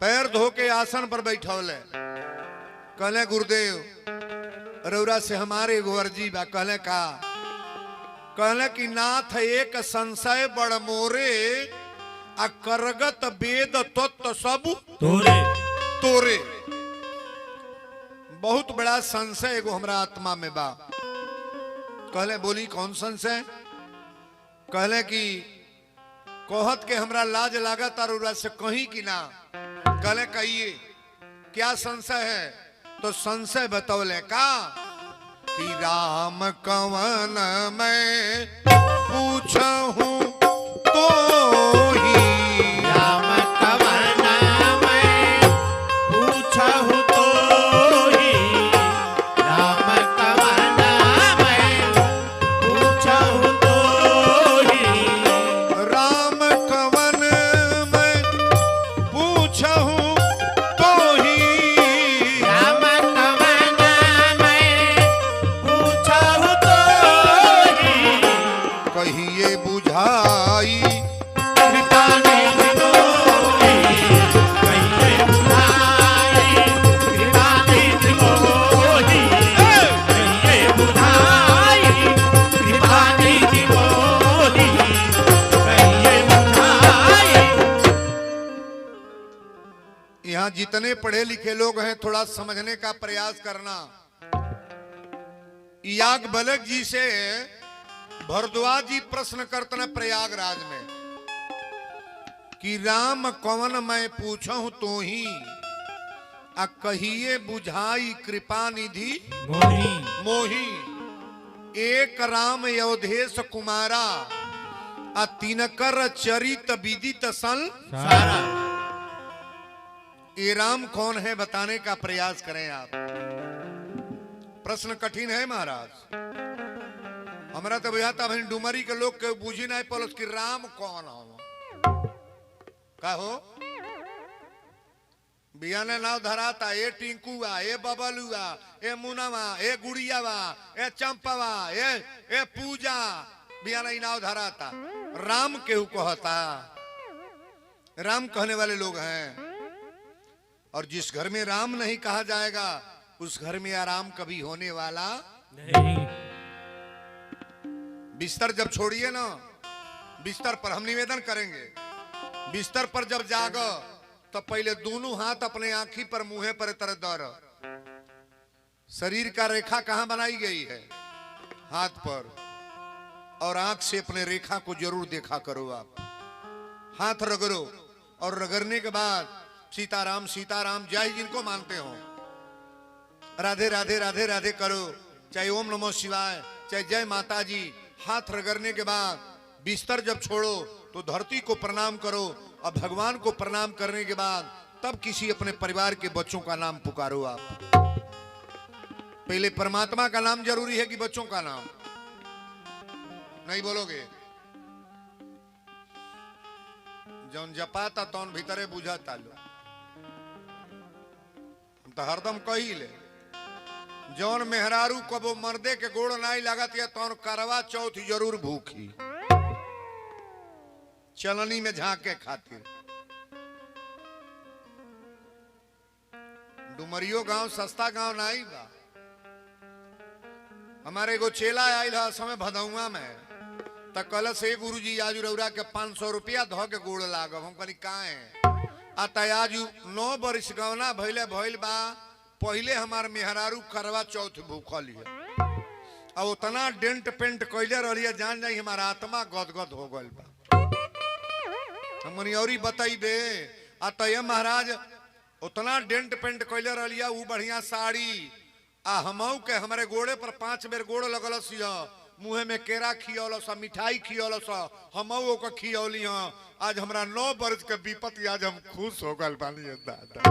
पैर धो के आसन पर बैठौले। कहले गुरुदेव रौरा से हमारे एगो अर्जी बा। कहले का? कहले कि नाथ एक संशय बड़ मोरे अकरगत वेद तत्व सब तोरे तोरे। बहुत बड़ा संशय एगो हमरा आत्मा में बा। कहले बोली कौन संशय? कहले कि कहत के हमरा लाज लागत और से कहीं कि ना। कहले कहिए क्या संशय है? तो संशय बतौले का कि राम कवन मैं पूछूं तो ही, राम कवन मैं पूछूं तो ही, राम कवन मैं पूछूं तो ही, राम कवन मैं पूछूं तो ही, राम कवन मैं पूछूं तो ही, कहिए बुझाई कृपा निधि मोहि, कहिए बुझाई कृपा निधि मोहि, कहिए बुझाई कृपा निधि मोहि, कहिए बुझाई। यहाँ जितने पढ़े लिखे लोग हैं थोड़ा समझने का प्रयास करना। याग बलक जी से भरद्वाज जी प्रश्न करते हैं प्रयागराज में कि राम कवन मैं पूछूं तो ही, आ कहिए बुझाई कृपा निधि मोहि, मोही। एक राम अयोधेश कुमारा आ तिनकर चरित विदित सन सारा। ये राम कौन है बताने का प्रयास करें आप। प्रश्न कठिन है महाराज। हमारा तो बुझाता भाई डुमरी के लोग के बुझी नहीं पलस कि राम कौन हो का हो। बिया ने नाव धराता ए टिंकुआ ए बबलुआ ए मुनावा ए गुड़ियावा ए चंपावा ए पूजा बिया ने नाव धराता। राम केहू कहता, राम कहने वाले लोग हैं। और जिस घर में राम नहीं कहा जाएगा उस घर में आराम कभी होने वाला नहीं। बिस्तर जब छोड़िए ना, बिस्तर पर हम निवेदन करेंगे, बिस्तर पर जब जागो तो पहले दोनों हाथ अपने आंखी पर मुंह पर तरह दर। शरीर का रेखा कहां बनाई गई है? हाथ पर। और आंख से अपने रेखा को जरूर देखा करो आप। हाथ रगड़ो और रगड़ने के बाद सीताराम सीताराम जय जिनको मानते हो, राधे राधे राधे राधे करो। चाहे ओम नमो शिवाय, चाहे जय माता जी, हाथ रगड़ने के बाद बिस्तर जब छोड़ो तो धरती को प्रणाम करो, और भगवान को प्रणाम करने के बाद तब किसी अपने परिवार के बच्चों का नाम पुकारो। आप पहले परमात्मा का नाम जरूरी है कि बच्चों का नाम? नहीं बोलोगे? जौन जपाता तौन भीतरे बुझाता लो, तो हरदम कही ले जौन मेहरारू कबो मर्दे के गोड़ नहीं लागत या तौन करवा चौथ जरूर भूखी, चलनी में झांके खातिर। डुमरियो गांव सस्ता गांव नहीं बा। हमारे एगो चेला आयल है समय भदौआ में, त कल से गुरुजी आज रौरा के 500 रुपया धो के गोड़ लागब। हम कहनी काहे? आ आज 9 बरिस गौना भइले भइल बा, पहले हमार मेहरारू करवा चौथ भूखल है, और उतना डेंट पेंट कैले रहिए जान जाई हमारा आत्मा गदगद हो गल बा। हमनी औरी बताई दे आ तय महाराज उतना डेंट पेंट कैले रहिए, ऊ बढ़िया साड़ी आ हमऊ के हमारे गोड़े पर 5 बेर गोड़ लगल सिया, मुँहे में केरा खियौल सा, मिठाई खियौल सा, हमऊ को खियौली। आज हमरा 9 बरस के विपत्ति, आज हम खुश हो गल बानी दादा।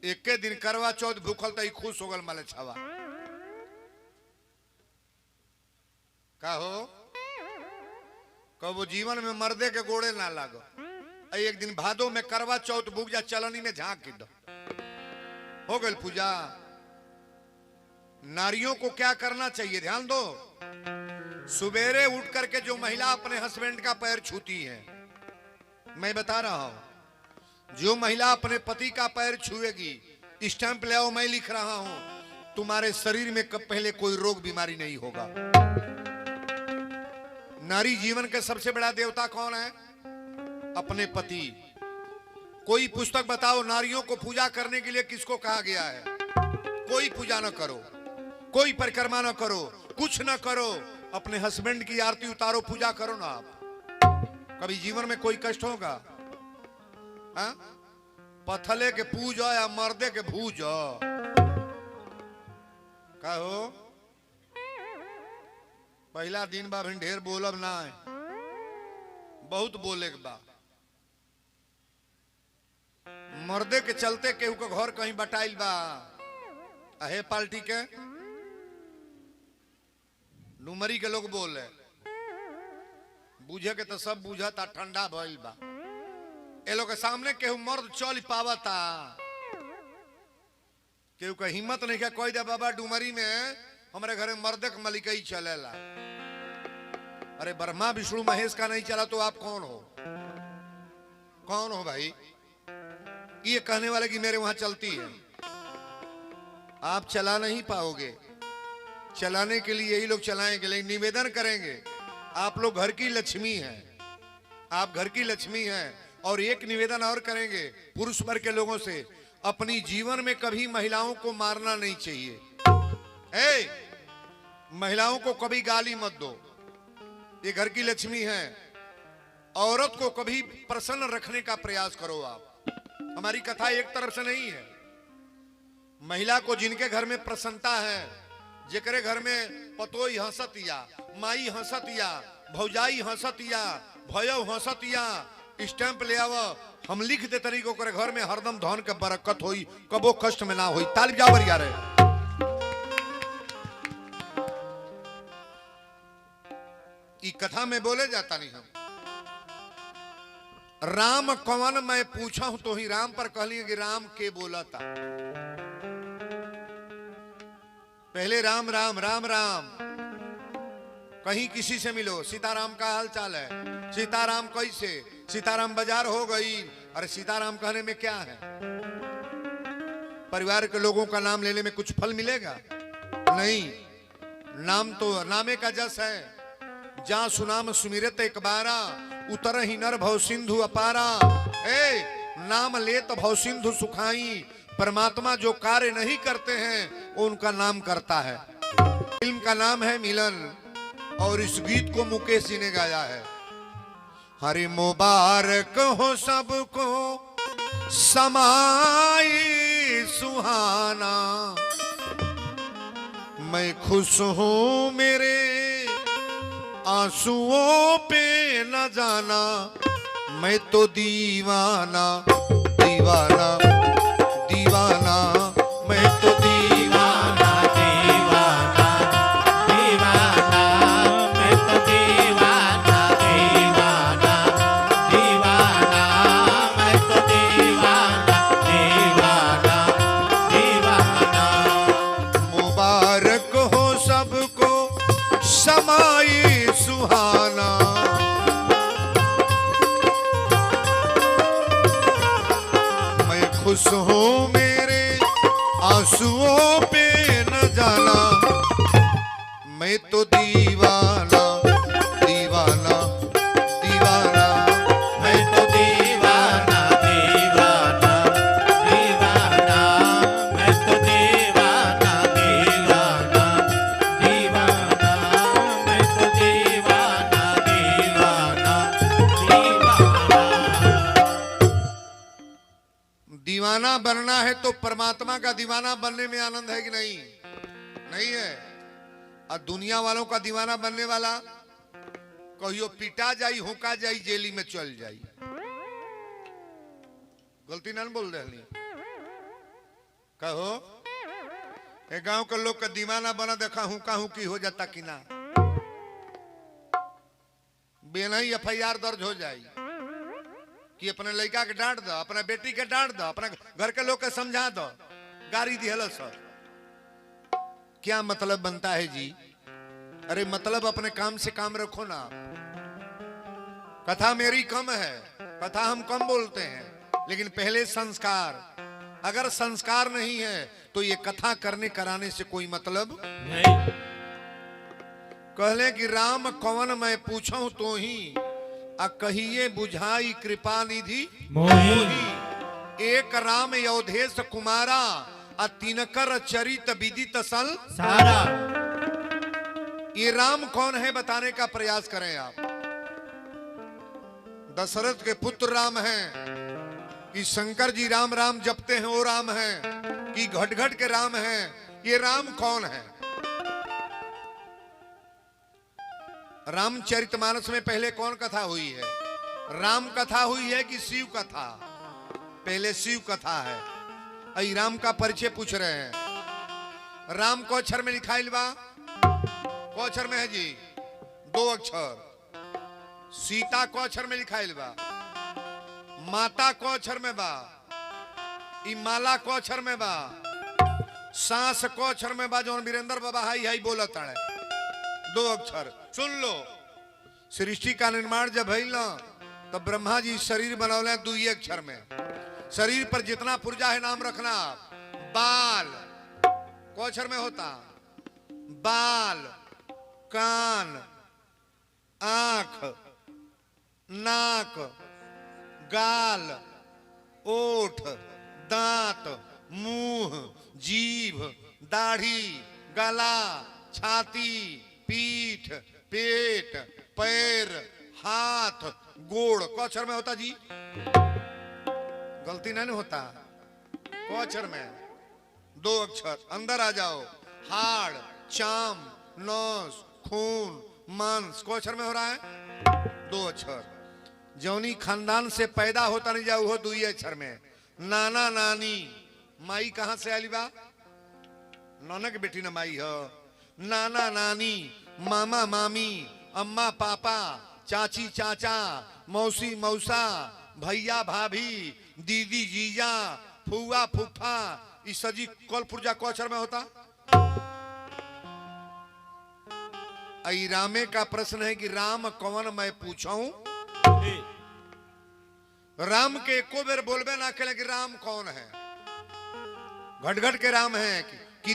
एके दिन करवा चौथ भूखल तो खुश हो गल माले छावा। का हो कबो जीवन में मर्दे के गोड़े ना लागो। एक दिन भादो में करवा चौथ भूख जा, चलनी में झांक दो, हो गल पूजा। नारियों को क्या करना चाहिए ध्यान दो। सुबेरे उठ करके जो महिला अपने हस्बैंड का पैर छूती है, मैं बता रहा हूं, जो महिला अपने पति का पैर छुएगी, स्टैंप ले आओ, मैं लिख रहा हूं, तुम्हारे शरीर में कब पहले कोई रोग बीमारी नहीं होगा। नारी जीवन के सबसे बड़ा देवता कौन है? अपने पति। कोई पुस्तक बताओ नारियों को पूजा करने के लिए किसको कहा गया है? कोई पूजा न करो, कोई परिक्रमा न करो, कुछ न करो, अपने हस्बैंड की आरती उतारो, पूजा करो ना आप। कभी जीवन में कोई कष्ट होगा? हाँ? पथले के पूजा या मर्दे के भूजा का हो? पहला दिन बा फिर ढेर बोलब ना है, बहुत बोले के बा। मर्दे के चलते केहू के घर कहीं बटाइल बा, अहे पार्टी के डुमरी के लोग बोले, बुझे के तो सब बुझता, ठंडा भइल बा। ए लोग के सामने केहू मर्द चल पावता, केहू के हिम्मत नहीं क्या कोई दे बाबा डुमरी में हमारे घरे मर्दे के मलिकई चलेला। अरे ब्रह्मा विष्णु महेश का नहीं चला तो आप कौन हो? कौन हो भाई ये कहने वाले कि मेरे वहां चलती है? आप चला नहीं पाओगे। चलाने के लिए यही लोग चलाएंगे, लेकिन निवेदन करेंगे, आप लोग घर की लक्ष्मी हैं, आप घर की लक्ष्मी हैं। और एक निवेदन और करेंगे पुरुष वर्ग के लोगों से, अपनी जीवन में कभी महिलाओं को मारना नहीं चाहिए। महिलाओं को कभी गाली मत दो, ये घर की लक्ष्मी है। औरत को कभी प्रसन्न रखने का प्रयास करो आप। हमारी कथा एक तरफ से नहीं है। महिला को जिनके घर में प्रसन्नता है, जेकरे घर में पतोई हंसतिया, माई हंसतिया, भौजाई हंसतिया, भयो हंसतिया, स्टैंप ले आव, हम लिख दे तरीको करे घर में हरदम धन के बरकत होई, कबो कष्ट में ना होई। ताली बजाओ यार। ई कथा में बोले जाता नहीं हम। राम कौन मैं पूछा हूं तो ही राम पर कहलिए कि राम के बोला था। पहले राम राम राम राम, कहीं किसी से मिलो, सीताराम का हाल चाल है, सीताराम कैसे, सीताराम बाजार हो गई। अरे सीताराम कहने में क्या है? परिवार के लोगों का नाम लेने में कुछ फल मिलेगा? नहीं। नाम तो नामे का जस है। जा सुनाम सुमिरत एक बारा, उतर ही नर भव सिंधु अपारा। नाम ले तो भव सिंधु सुखाई। परमात्मा जो कार्य नहीं करते हैं वो उनका नाम करता है। फिल्म का नाम है मिलन, और इस गीत को मुकेश जी ने गाया है। हरि मुबारक हो सबको समाई सुहाना, मैं खुश हूँ मेरे आंसुओं पे न जाना, मैं तो दीवाना दीवाना दीवाना, मैं तो दीवाना दीवाना दीवाना, मैं तो दीवाना दीवाना दीवाना, मैं तो दीवाना दीवाना दीवाना। मुबारक हो सबको समाई सुहाना, मैं खुश हूँ मेरे आंसुओं पे न जाना, मैं तो दीवाना दीवाना दीवाना, मैं तो दीवाना दीवाना दीवाना, मैं तो दीवाना दीवाना दीवाना, मैं तो दीवाना दीवाना दीवाना। दीवाना बनना है तो परमात्मा का दीवाना बनने में आनंद है कि नहीं? नहीं है। और दुनिया वालों का दीवाना बनने वाला कहियो पिटा जाई, हुका जाई, जेली में चल जाई। गलती ना बोल रहे कहो ए गांव के लोग का दीवाना बना देखा हुका हुकी हो जाता कि ना, बेना ही FIR दर्ज हो जाई कि अपने लड़का के डांट दो, अपने बेटी के डांट दो, अपने घर के लोग के समझा दो, गाड़ी दिहल सर। क्या मतलब बनता है जी? अरे मतलब अपने काम से काम रखो ना। कथा मेरी कम है, कथा हम कम बोलते हैं, लेकिन पहले संस्कार। अगर संस्कार नहीं है तो ये कथा करने कराने से कोई मतलब नहीं। कहले कि राम कौन मैं पूछूं तो ही, आ कहिए बुझाई कृपा निधि मोही। एक राम योधेश कुमारा, आ तिनकर चरित विदित सल सारा। ये राम कौन है बताने का प्रयास करें आप। दशरथ के पुत्र राम हैं कि शंकर जी राम राम जपते हैं वो राम हैं कि घट घट के राम हैं? ये राम कौन है? रामचरितमानस में पहले कौन कथा हुई है? राम कथा हुई है कि शिव कथा? पहले शिव कथा है। अई राम का परिचय पूछ रहे हैं। राम को अक्षर में लिखाइल बा? को अक्षर में है जी? 2 अक्षर। सीता को अक्षर में लिखाइल बा? माता को अक्षर में बा? ई माला को अक्षर में बा? सांस को अक्षर में बा? जो वीरेंद्र बाबा हाई हाई बोलत है 2 अक्षर। सुन लो, सृष्टि का निर्माण जब भइल ना तब ब्रह्मा जी शरीर बनौले 2 अक्षर में। शरीर पर जितना पुर्जा है नाम रखना। बाल को अक्षर में होता? बाल, कान, आंख, नाक, गाल, ओठ, दांत, मुंह, जीभ, दाढ़ी, गला, छाती, पीठ, पेट, पैर, हाथ, गोड़ को अक्षर में होता जी? गलती नहीं होता? को अक्षर में 2 अक्षर। अंदर आ जाओ। हाड़, चाम, नस, खून, मांस को अक्षर में हो रहा है 2 अक्षर। जौनी खानदान से पैदा होता नहीं जाओ वो 2 अक्षर में। नाना नानी, माई कहां से आली बा? नाना की बेटी ना माई हो। नाना नानी, मामा मामी, अम्मा पापा, चाची चाचा, मौसी मौसा, भैया भाभी, दीदी जीजा, फुआ फूफा, इस सजी कल पुर्जा को अक्षर में होता? आई रामे का प्रश्न है कि राम कौन मैं पूछूं? राम के एको बेर बोलबे ना करे कि राम कौन है। घट घट के राम है कि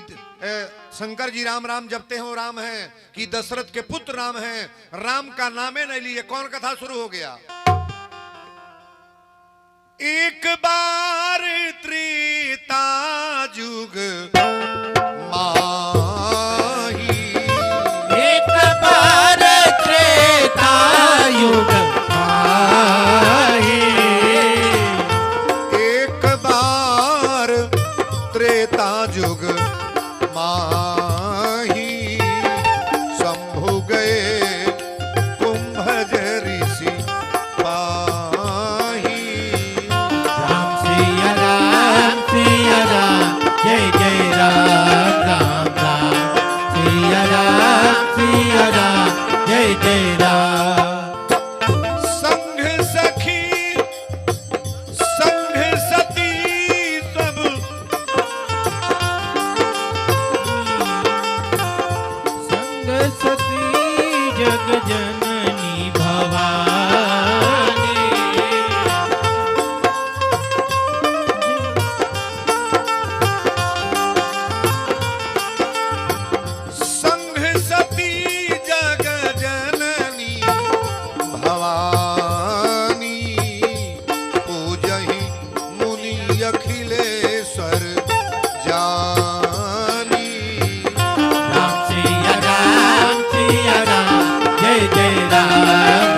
शंकर जी राम राम जपते हैं वो राम है कि दशरथ के पुत्र राम हैं? राम का नामे नहीं लिए। कौन कथा शुरू हो गया? एक बार त्रेता जुग माही, एक बार त्रेता युग माही, एक बार त्रेता जुग माही, जग जननी भवानी। संघ सती जग जननी भवानी, पूजहि मुनि अखिलेश्वर जानी। राम सिया राम, जय जय राम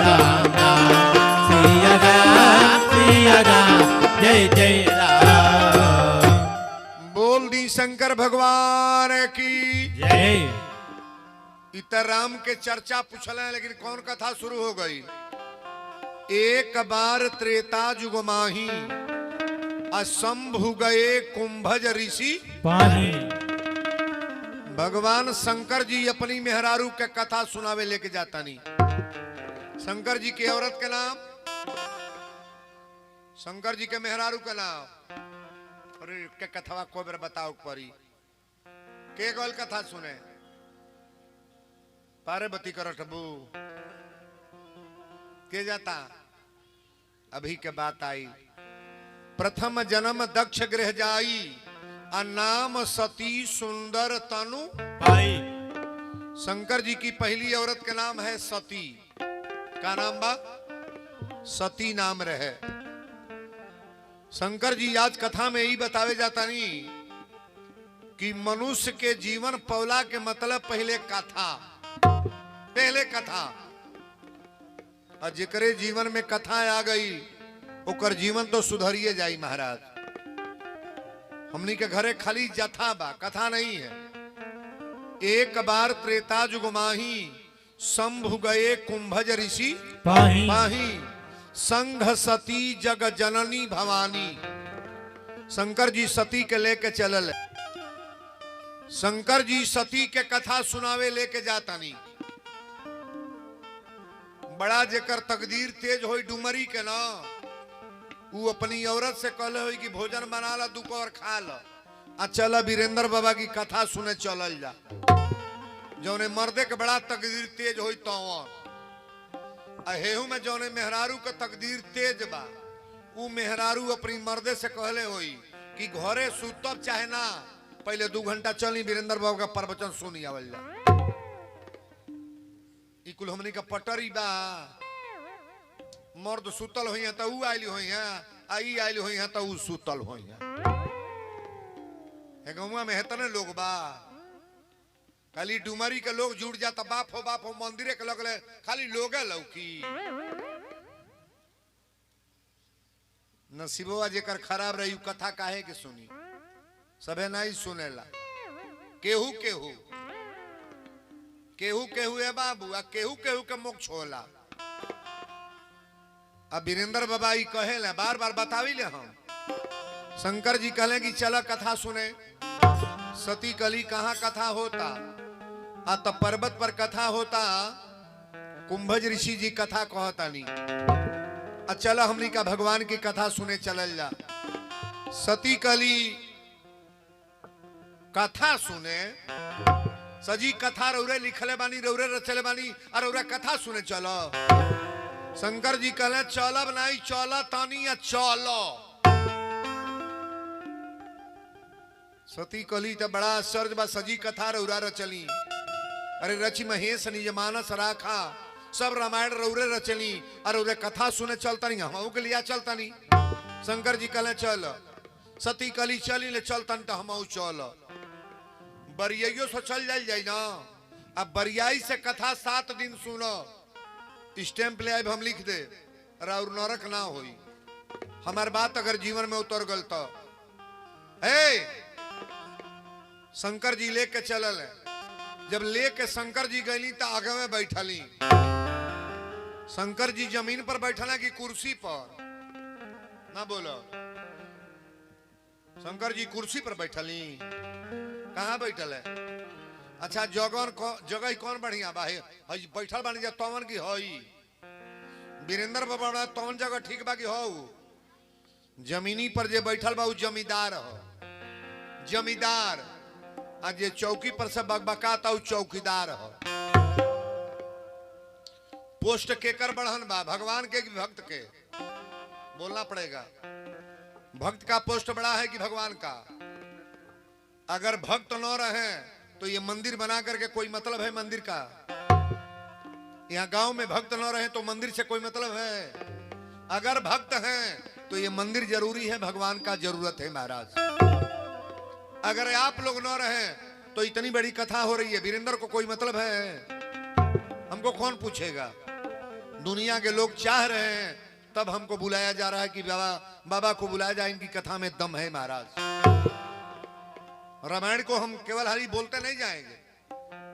राम राम। सिया राम, जय जय राम। बोल दी शंकर भगवान की जय। इतर राम के चर्चा पूछल है, लेकिन कौन कथा शुरू हो गई। एक बार त्रेता जुग माही, असंभु गए कुंभज ऋषि पानी। भगवान शंकर जी अपनी मेहरारू के कथा सुनावे लेके जाता नहीं। शंकर जी के औरत के नाम, शंकर जी के मेहरारू के नाम। अरे के कथवा को बेर बताओ परी के गोल कथा सुने पार्वती करठबू के जाता। अभी के बात आई। प्रथम जन्म दक्ष गृह जाई, आ नाम सती सुंदर तनु पाई। शंकर जी की पहली औरत का नाम है सती। का नाम बा? सती नाम रहे। शंकर जी आज कथा में यही बतावे जाता नहीं कि मनुष्य के जीवन पौला के मतलब पहले कथा, पहले कथा। और जिकरे जीवन में कथा आ गई ओकर जीवन तो सुधरिए जाई महाराज। हमनी के घरे खाली जथा बा, कथा नहीं है। एक बार त्रेता जुग माही, शंभु गए कुंभज ऋषि पाही, संघ सती जग जननी भवानी। शंकर जी सती के लेके चलल। शंकर जी सती के कथा सुनावे लेके जाता नहीं। बड़ा जेकर तकदीर तेज होई डुमरी के ना, वो अपनी औरत से कहले हो कि भोजन बना ला, दोपहर खा ला, आ चला वीरेंद्र बाबा की कथा सुने चलल जा। जौने मर्दे के बड़ा तकदीर तेज होई तो अहेहू में जौने मेहरारू का तकदीर तेज बा, वो मेहरारू अपनी मर्दे से कहले होई कि घरे सुतब चाहे ना, पहले 2 घंटा चली वीरेंद्र बाबा का प्रवचन सुनी आवल जा। ई कुल हमनी का पटरी बा। मर्द सुतल होई है तो ऊ आइली होई है, आई आइली होई है तो ऊ सुतल होई है। गाँव में हेतने लोग बा, खाली डुमरी के लोग जुड़ जाता। बाप हो मंदिरे के लगले खाली लोगे लौकी। नसीबो जेकर खराब रही कथा काहे के सुनी, सबे नहीं सुनेला। केहू केहू केहू केहू है बाबू, आ केहू केहू के मोक्ष होला। अब वीरेंद्र बाबा ई कहे बार बार बतावी ले हम। शंकर जी कहले कि चला कथा सुने। सती कली कहाँ कथा होता, आ तब पर्वत पर कथा होता। कुंभज ऋषि जी कथा कहता नहीं। चला हमनी का भगवान की कथा सुने चलल जा। सती कली कथा सुने, सजी कथा रौरे लिखले बानी, रौरे रचले बानी, और रौरे कथा सुने चलो। शंकर जी कहले चलब नहीं, चला तानी या चलो। सती कली तो बड़ा आश्चर्य बा, सजी कथा रौरा रचली। अरे रची महेश निज मानस राखा, सब रामायण रौरे रचली, और रौरे कथा सुने चलता नहीं, हम के लिया चलता नहीं। शंकर जी कहले चल। सती कली चली ले चलतन तो हम चल। बरियाइयो से चल जाई ना। अब बरियाई से कथा 7 दिन सुनो, स्टैंप ले आए हम लिख दे, और नरक ना होई। हमार बात अगर जीवन में उतर गल तो शंकर जी लेके चलल है। जब लेके शंकर जी गईली तो आगे में बैठली। शंकर जी जमीन पर बैठला कि कुर्सी पर? ना बोलो। शंकर जी कुर्सी पर बैठली। कहाँ बैठल है? अच्छा जगह कौन बढ़िया बा? बैठल बानी जा तवन की हई वीरेंद्र बाबा तवन जगह ठीक बा कि हो? जमीनी पर जे बैठल बा जमींदार हो। जमींदार आज ये चौकी पर से बकबकाता चौकीदार हो। पोस्ट केकर बढ़न बा, भगवान के कि भक्त के? बोलना पड़ेगा। भक्त का पोस्ट बड़ा है कि भगवान का? अगर भक्त न रहे तो ये मंदिर बना करके कोई मतलब है मंदिर का? यहाँ गांव में भक्त न रहे तो मंदिर से कोई मतलब है? अगर भक्त हैं तो ये मंदिर जरूरी है, भगवान का जरूरत है महाराज। अगर आप लोग न रहे तो इतनी बड़ी कथा हो रही है, वीरेंद्र को कोई मतलब है? हमको कौन पूछेगा? दुनिया के लोग चाह रहे हैं तब हमको बुलाया जा रहा है कि बाबा को बुलाया जाए, इनकी कथा में दम है महाराज। रामायण को हम केवल हरी बोलते नहीं जाएंगे,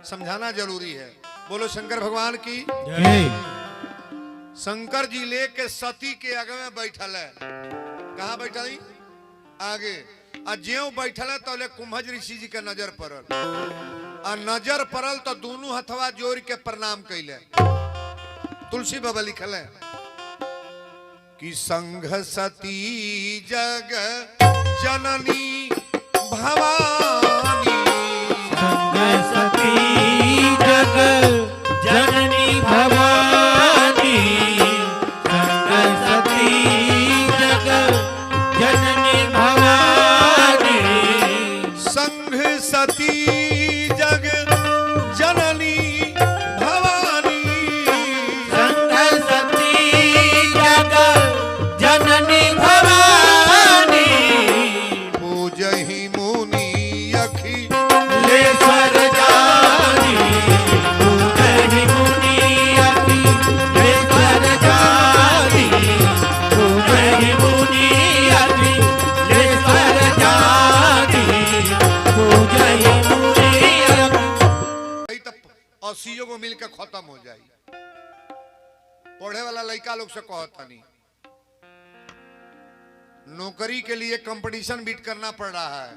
समझाना जरूरी है। बोलो शंकर भगवान की जय। शंकर जी लेके सती के आगे में बैठल है। कहाँ बैठल? आगे। आ ज्यों बैठल है तो कुंभज ऋषि जी के नजर पड़ल, आ नजर पड़ल तो दोनों हथवा जोड़ के प्रणाम कैले। तुलसी बाबा लिखल है कि संघ सती जग जननी भवानी, संग सती जग जननी भवानी, संग सती जग जननी भवानी, संघ सती जग जननी भवानी, संग सती जग जननी भवानी, पूजहि मुनि लेश्वर जानी, पूजहि मुनि लेश्वर जानी, पूजहि मुनि लेश्वर जानी, पूजहि मुनि। सीओ को मिलकर खत्म हो जाए। पढ़े वाला लड़का लोग से कहता नहीं, नौकरी के लिए कंपटीशन बीट करना पड़ रहा है।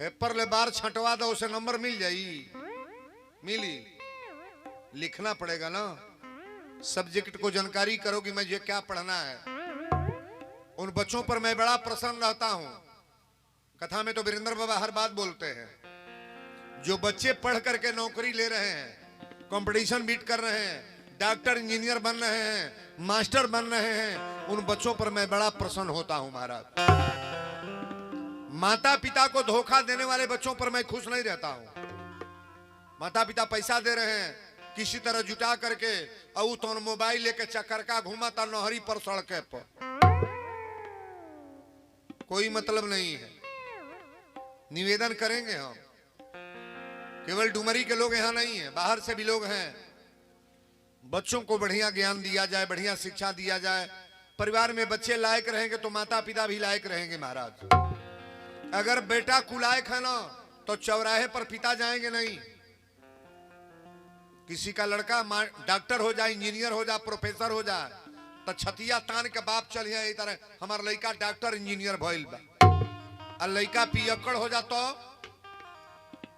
पेपर ले बार छंटवा दो, उसे नंबर मिल जाई, मिली। लिखना पड़ेगा ना, सब्जेक्ट को जानकारी करो कि मुझे क्या पढ़ना है। उन बच्चों पर मैं बड़ा प्रसन्न रहता हूं। कथा में तो वीरेंद्र बाबा हर बात बोलते हैं। जो बच्चे पढ़ करके नौकरी ले रहे हैं, कंपटीशन बीट कर रहे हैं, डॉक्टर इंजीनियर बन रहे हैं, मास्टर बन रहे हैं, उन बच्चों पर मैं बड़ा प्रसन्न होता हूं महाराज। माता पिता को धोखा देने वाले बच्चों पर मैं खुश नहीं रहता हूं। माता पिता पैसा दे रहे हैं किसी तरह जुटा करके, और तो मोबाइल लेके चक्करका घुमाता नहरी पर, सड़के पर, कोई मतलब नहीं है। निवेदन करेंगे हम, केवल डुमरी के लोग यहाँ नहीं है, बाहर से भी लोग हैं। बच्चों को बढ़िया ज्ञान दिया जाए, बढ़िया शिक्षा दिया जाए। परिवार में बच्चे लायक रहेंगे तो माता पिता भी लायक रहेंगे महाराज। अगर बेटा कुलायक है ना तो चौराहे पर पिता जाएंगे नहीं। किसी का लड़का डॉक्टर हो जाए, इंजीनियर हो जाए, प्रोफेसर हो जाए तो छतिया तान के बाप चलिए तरह हमार लड़का डॉक्टर इंजीनियर भइल बा, और लड़का पियक्कड़ हो जा तो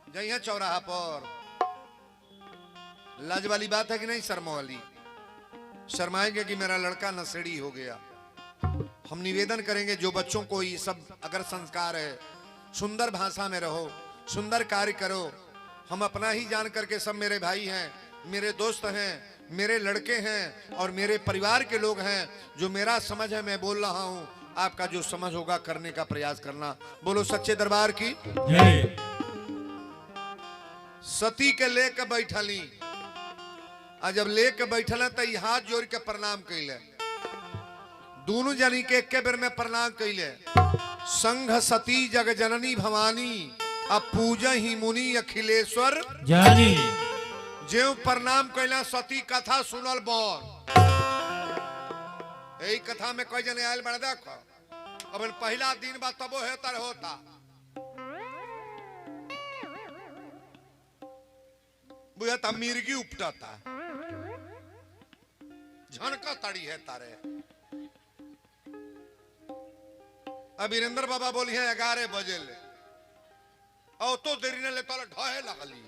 जाइए चौराहा पर। लाज वाली बात है कि नहीं? शर्म वाली। शर्माएंगे कि मेरा लड़का नशेड़ी हो गया। हम निवेदन करेंगे जो बच्चों को ये सब अगर संस्कार है, सुंदर भाषा में रहो, सुंदर कार्य करो। हम अपना ही जान करके, सब मेरे भाई हैं, मेरे दोस्त हैं, मेरे लड़के हैं और मेरे परिवार के लोग हैं। जो मेरा समझ है मैं बोल रहा हूं, आपका जो समझ होगा करने का प्रयास करना। बोलो सच्चे दरबार की जय। सती के लेके बैठली, आ जब लेके बैठल तो हाथ जोड़ के प्रणाम कैले। दोनों जनी के एक बेर में प्रणाम कैले। संघ सती जग जननी भवानी, अब पूजा ही मुनि अखिलेश्वर जानी। ज्यों प्रणाम कैला सती कथा सुनल बोल। यही कथा में कई जने आयल बड़ा देखो। अब पहला दिन बा तबो होता बुझा मिर्गी उपटाता, झनका तड़ी है तारे। अब वीरेंद्र बाबा बोली है 11 बजे ले, और तो देरी ने ले तो ढहे लगली।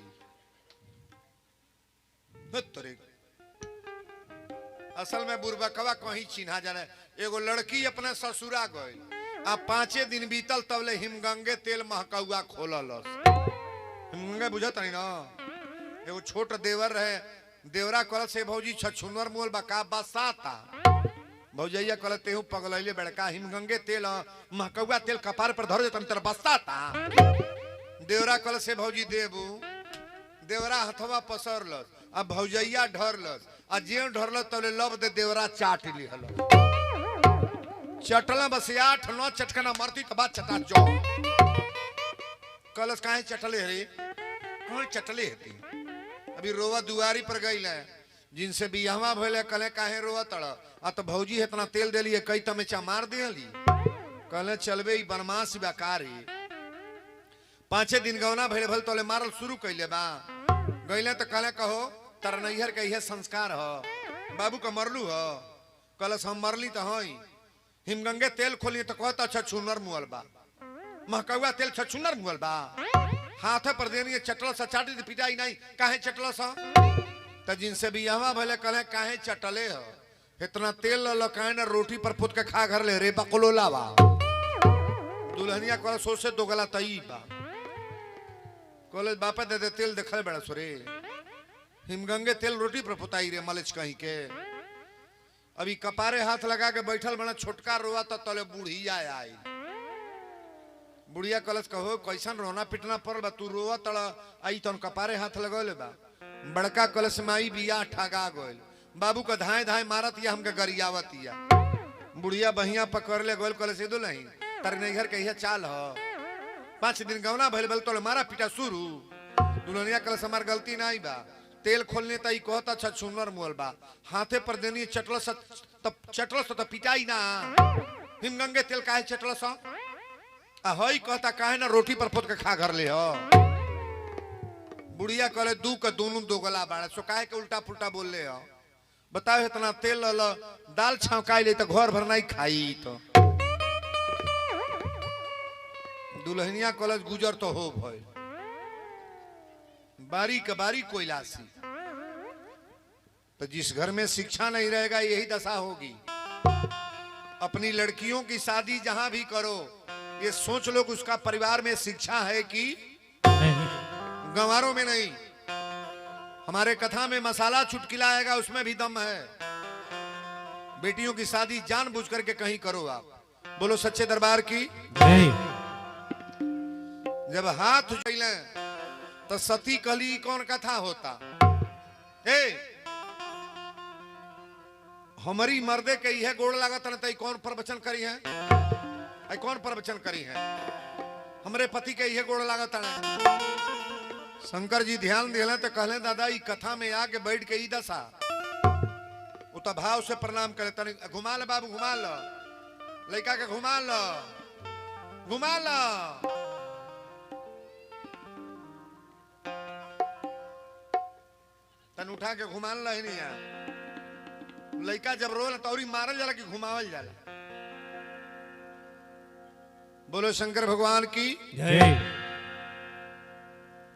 असल में बुरबकवा कहीं चिन्हा जाने। एगो लड़की अपने ससुरा गई, आ 5 दिन बीतल तबले हिमगंगे तेल महकौआ खोलल। हिमगंगे बुझत नहीं ना? एगो छोट देवर रहे, देवरा कल से भौजी छछुनर मोल बा का बसाता भौजैया कल तेहू पगलैले बड़का हिमगंगे तेल महकौआ तेल कपार पर धर देता तेरा बसाता देवरा कल से भौजी देबू देवरा हथवा पसरलस अब भौजैया ढरलस आ जे ढरलस तले लब दे देवरा चाट लिहल चटला बस 8-9 चटकना मरती तो बात चटा जो कलस काहे चटले रे कौन चटले हती अभी रोवा दुआरी पर गई है जिनसे बियाहवा भइले कले काहे रोवा तड़ आ तो भौजी इतना तेल देली कई तमेचा मार देली कले चलबे ई बनमास बेकारी 5 दिन गवना भइले भल तोले मारल शुरू कइले बा गइले तो कले कहो तर नैहर के इहे संस्कार हो बाबू का मरलू हो कलस हम मरली तो हई हिमगंगे तेल खोली तो कहता छछुनर मुअल बा महकौआ तेल छछुनर मुअल बा हाथे पर देनी चटल सा चाटी पिटाई नहीं काहे चटल सा त जिनसे भी यहां भले कले काहे चटले हो इतना तेल लकाए ना रोटी पर फुट के खा घर ले रे बकलो लावा दुल्हनिया कल सोच से दोगला तई बा कॉलेज बापा दे दे तेल देखल बड़ा सुरे हिमगंगे तेल रोटी पर फुताई रे मलिच कहीं के अभी कपारे हाथ लगा के बैठल बना छोटका रोआ तो तले बुढ़िया आई बुढ़िया कलश कहो कैसन रोना पिटना पड़ल बा तू रोआ तड़ आई तन कपारे हाथ लगौले बा बड़का कलश माई बिया ठगा गइल बाबू का धाए धाए मारत या हमके गरियावत या बुढ़िया बहिया पकड़ ले गोल कलश दो नहीं तर नैहर कहिया चाल हो 5 दिन गवना भइल बल तोले मारा पिटा शुरू दुल्हनिया कलश हमार गलती नहीं बा तेल खोलने तई कहता छछुनर मुअल बा हाथे पर देनी चटल स पिटाई ना हिमगंगे तेल काहे चटल स आ हई कहता काहे ना रोटी पर पोत के खा घर ले हो बुढ़िया कहले दू का दोनों दोगला बाड़ा सो काहे के उल्टा पुल्टा बोल ले हो बताओ इतना तेल ल दाल छौकाई ले तो घर भर नहीं खाई तो दुल्हनिया कॉलेज गुजर तो हो भइल बारी का बारी कोयलासी तो जिस घर में शिक्षा नहीं रहेगा यही दशा होगी अपनी लड़कियों की शादी जहां भी करो ये सोच लो कि उसका परिवार में शिक्षा है कि गंवारों में नहीं हमारे कथा में मसाला चुटकिला आएगा उसमें भी दम है बेटियों की शादी जानबूझ करके कहीं करो आप बोलो सच्चे दरबार की जब हाथ उठैले तो सती कली कौन कथा होता ए हमारी मर्दे के यह गोड़ लागत न तई कौन प्रवचन करी है आई कौन प्रवचन करी है हमरे पति के यह गोड़ लागत न शंकर जी ध्यान दिले तो कहले दादा ई कथा में आके बैठ के ई दशा उत भाव से प्रणाम करे तनी घुमा ले बाबू घुमा लो लड़का के घुमा लो तन उठा के घुमान ला ही नहीं यार लड़का जब रोल तौरी मारल जाला कि घुमावल जाला बोलो शंकर भगवान की जय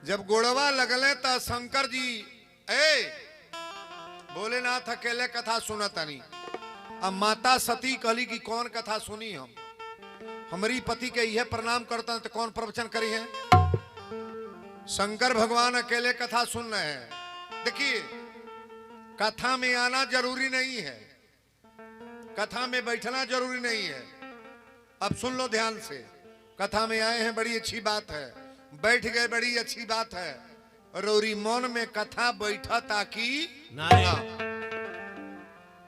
जब गोड़वा लगले तो शंकर जी ए भोलेनाथ अकेले कथा सुनतनी अब माता सती कहली कि कौन कथा सुनी हम हमारी पति के यह प्रणाम करता तो कौन प्रवचन करी है शंकर भगवान अकेले कथा सुन रहे हैं देखिए कथा में आना जरूरी नहीं है कथा में बैठना जरूरी नहीं है अब सुन लो ध्यान से कथा में आए हैं बड़ी अच्छी बात है बैठ गए बड़ी अच्छी बात है रोरी मन में कथा बैठा ताकि नहीं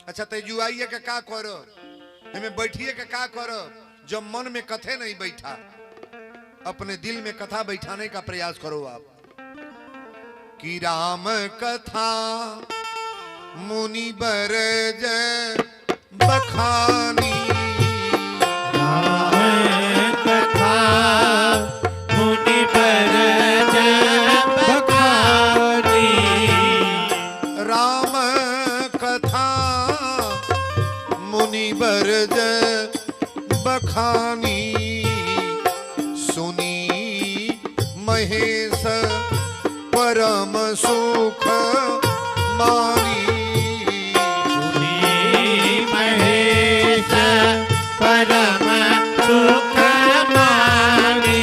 अच्छा तेजू आइए के का करो हमें बैठिए के का करो जब मन में कथे नहीं बैठा अपने दिल में कथा बैठाने का प्रयास करो आप कि राम कथा मुनि बरज बखानी कथा मुनि बरज बखानी राम कथा मुनि बरज बखानी सुनी महेश परम सुख मानी महेश परम सुख मानी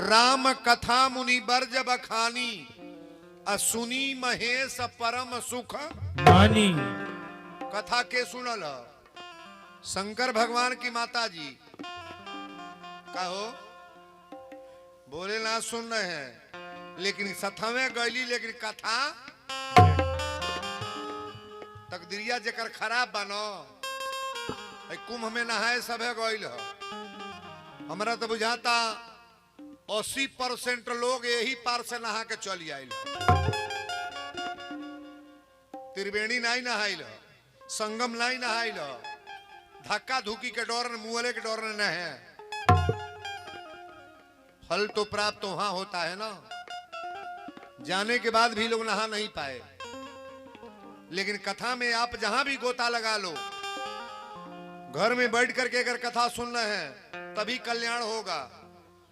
राम कथा मुनि बरज बखानी असुनी महेश परम सुख मानी। कथा के सुनल शंकर भगवान की माता जी कहो बोले ना सुन रहे हैं लेकिन सथवे गईली लेकिन कथा तकदीरिया जेकर खराब बनो कुंभ में नहाए सभे गईल हमरा तो बुझाता 80% लोग यही पार से नहा के चली आयल त्रिवेणी नहीं नहाइल संगम नहीं नहाइल धक्का धुकी के डर मुहले के डर न है फल तो प्राप्त तो वहां होता है ना जाने के बाद भी लोग नहा नहीं पाए लेकिन कथा में आप जहां भी गोता लगा लो घर में बैठ करके अगर कथा सुन रहे हैं तभी कल्याण होगा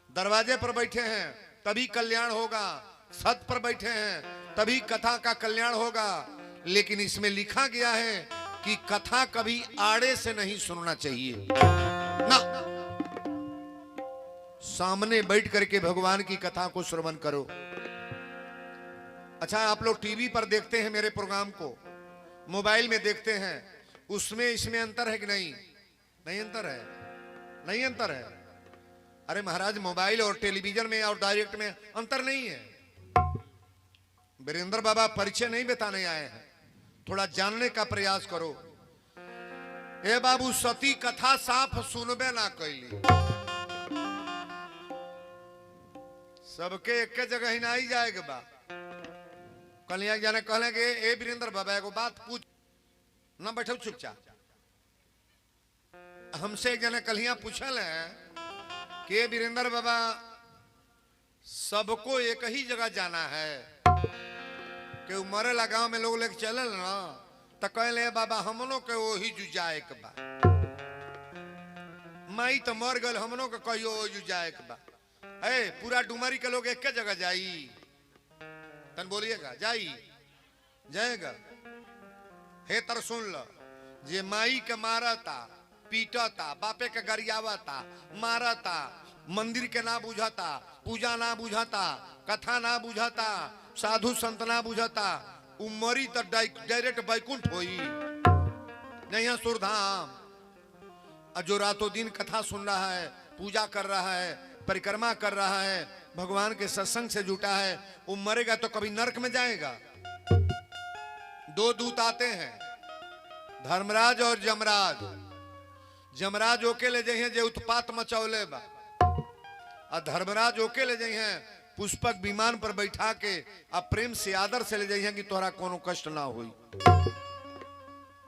दरवाजे पर बैठे हैं तभी कल्याण होगा छत पर बैठे हैं तभी कथा का कल्याण होगा लेकिन इसमें लिखा गया है कि कथा कभी आड़े से नहीं सुनना चाहिए ना सामने बैठ करके भगवान की कथा को श्रवण करो। अच्छा आप लोग टीवी पर देखते हैं मेरे प्रोग्राम को मोबाइल में देखते हैं उसमें इसमें अंतर है कि नहीं नहीं अंतर है नहीं अंतर है अरे महाराज मोबाइल और टेलीविजन में और डायरेक्ट में अंतर नहीं है वीरेंद्र बाबा परिचय नहीं बताने आए हैं थोड़ा जानने का प्रयास करो ए बाबू सती कथा साफ सुनबे ना कैली सबके एक जगह ही नहीं जाएगा बा कलिया जाने कहले कि ए वीरेंद्र बाबा एगो बात पूछ ना बैठो चुपचाप हमसे एक जने कलिया पूछल है कि वीरेंद्र बाबा सबको एक ही जगह जाना है कि मरेला गांव में लोग लेके चले ना तो कहले बाबा हमनों के वही जुजाए के बा माई तो मर गल हमनों के कहियो जुजाए के बा ए पूरा डुमरी के लोग एक जगह जाई तन बोलिएगा जाई जाएगा हे तर सुन लो जे माई के मारता पीटता बापे के गरियावता मारता मंदिर के ना बुझाता पूजा ना बुझाता कथा ना बुझाता साधु संत ना बुझाता उमरी तो डायरेक्ट बैकुंठ होई नहीं सुरधाम जो रातों दिन कथा सुन रहा है पूजा कर रहा है परिक्रमा कर रहा है भगवान के सत्संग से जुटा है वो मरेगा तो कभी नरक में जाएगा। दो दूत आते हैं धर्मराज और जमराज जमराज ओके ले जाइए जे उत्पात मचौले बा और धर्मराज ओके ले जाइए पुष्पक विमान पर बैठा के अब प्रेम से आदर से ले जाइए कि तोहरा कोनो कष्ट ना होई।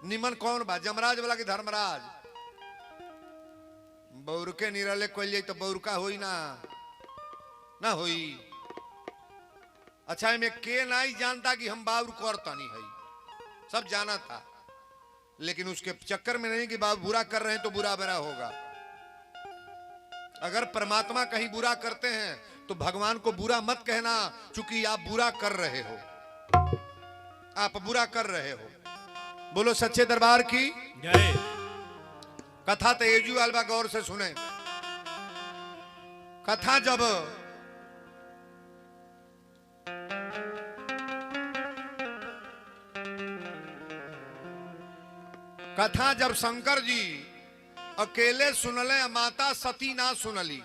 निमन कौन बा जमराज वाला कि धर्मराज बौर के निराले कोई तो बौर का होई ना ना होई। अच्छा में के नहीं जानता कि हम बाबू करता नहीं है सब जाना था लेकिन उसके चक्कर में नहीं कि बाबू बुरा कर रहे हैं तो बुरा बुरा होगा। अगर परमात्मा कहीं बुरा करते हैं तो भगवान को बुरा मत कहना क्योंकि आप बुरा कर रहे हो आप बुरा कर रहे हो। बोलो सच्चे दरबार की जय। कथा तेजू अलबा गौर से सुने। कथा जब शंकर जी अकेले सुनले माता सती ना सुनली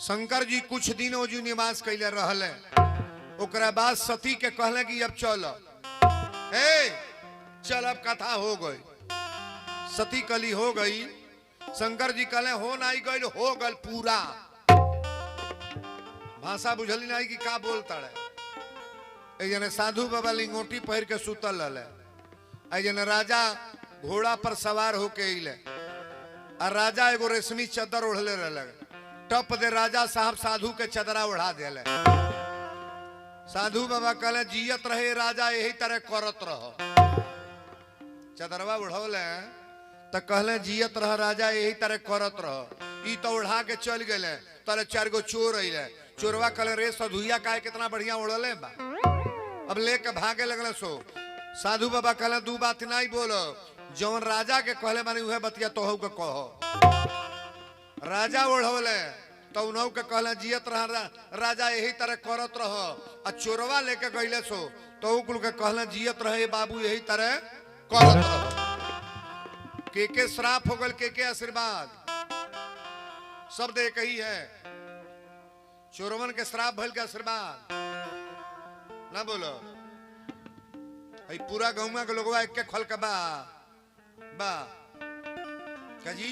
शंकर जी कुछ दिन ओजू निवास कैले रहले ओकरा बाद सती के कहले कि अब चल चल अब कथा हो गई। सती कली हो गई शंकर जी कहले हो नहीं गई हो गल पूरा भाषा बुझली नहीं कि का बोलता है। जने साधु बाबा लिंगोटी पहर के सुतल रहे जने राजा घोड़ा पर सवार होके अइले और राजा एगो रेशमी चादर ओढ़ले रहे टप दे राजा साहब साधु के चदरा ओढ़ा दिले। साधु बाबा कहले जियत रहे राजा यही तरह करत रहो चदरवा उड़ौले तो कहले जियत रह राजा यही तरह करत रह। ई तो उड़ा के चल गए तले 4 गो चोर अइले चोरवा कहले रे सधुइया काहे कितना बढ़िया उड़ले बा अब लेके भागे लगले। सो साधु बाबा कहले दू बात नहीं बोलो जौन राजा के कहले मानी उहे बतिया तोहू के कहो। राजा ओढ़ौले तो उन्हों के कहला जियत रह राजा यही तरह करत रह आ चोरवा लेके गईले सो तो कुल के कहला जियत रहे बाबू यही तरह करत रह। के श्राप हो गल के आशीर्वाद शब्द एक ही है। चोरवन के श्राप भल के आशीर्वाद ना बोलो। पूरा गौवा के लोगवा एक के खल के बा क्या जी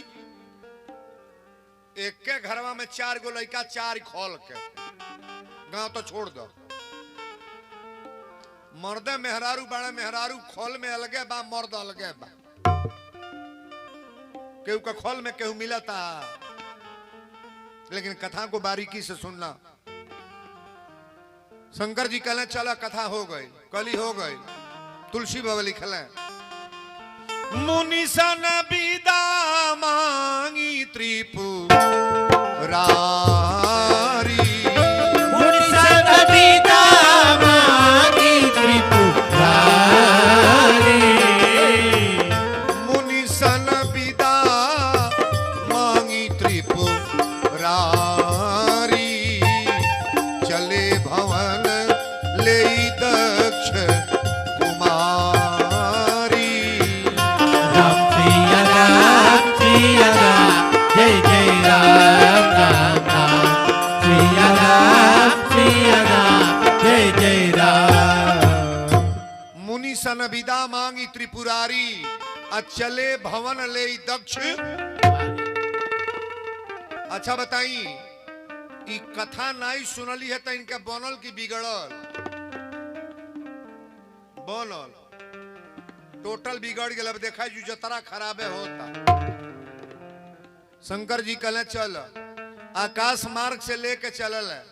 एक के घरवा में 4 गो लड़का 4 खोल के गांव तो छोड़ दो। मर्दे मेहरारू बड़ा मेहरारू खोल में अलगे बा मर्द अलगे बा। केहू का खोल में केहू मिला था लेकिन कथा को बारीकी से सुनना। शंकर जी कहले चला कथा हो गई कली हो गई। तुलसी बाबा लिखल है मुनि सन विदा मांगी त्रिपुरारी मुनि सन विदा मांगी त्रिपुरारी मुनि सन विदा मांगी त्रिपुरारी चले भवन ले दक्ष जय जय राम राम राम सिया राम जय जय राम। मुनि सन विदा मांगी त्रिपुरारी चले भवन ले दक्ष। अच्छा बताई ई कथा नहीं सुनली है तो इनका बनल की बिगड़ल? बनल टोटल बिगड़ गया। अब देखा जो जतरा खराबे होता। शंकर जी कहले चल आकाश मार्ग से लेके चलल है।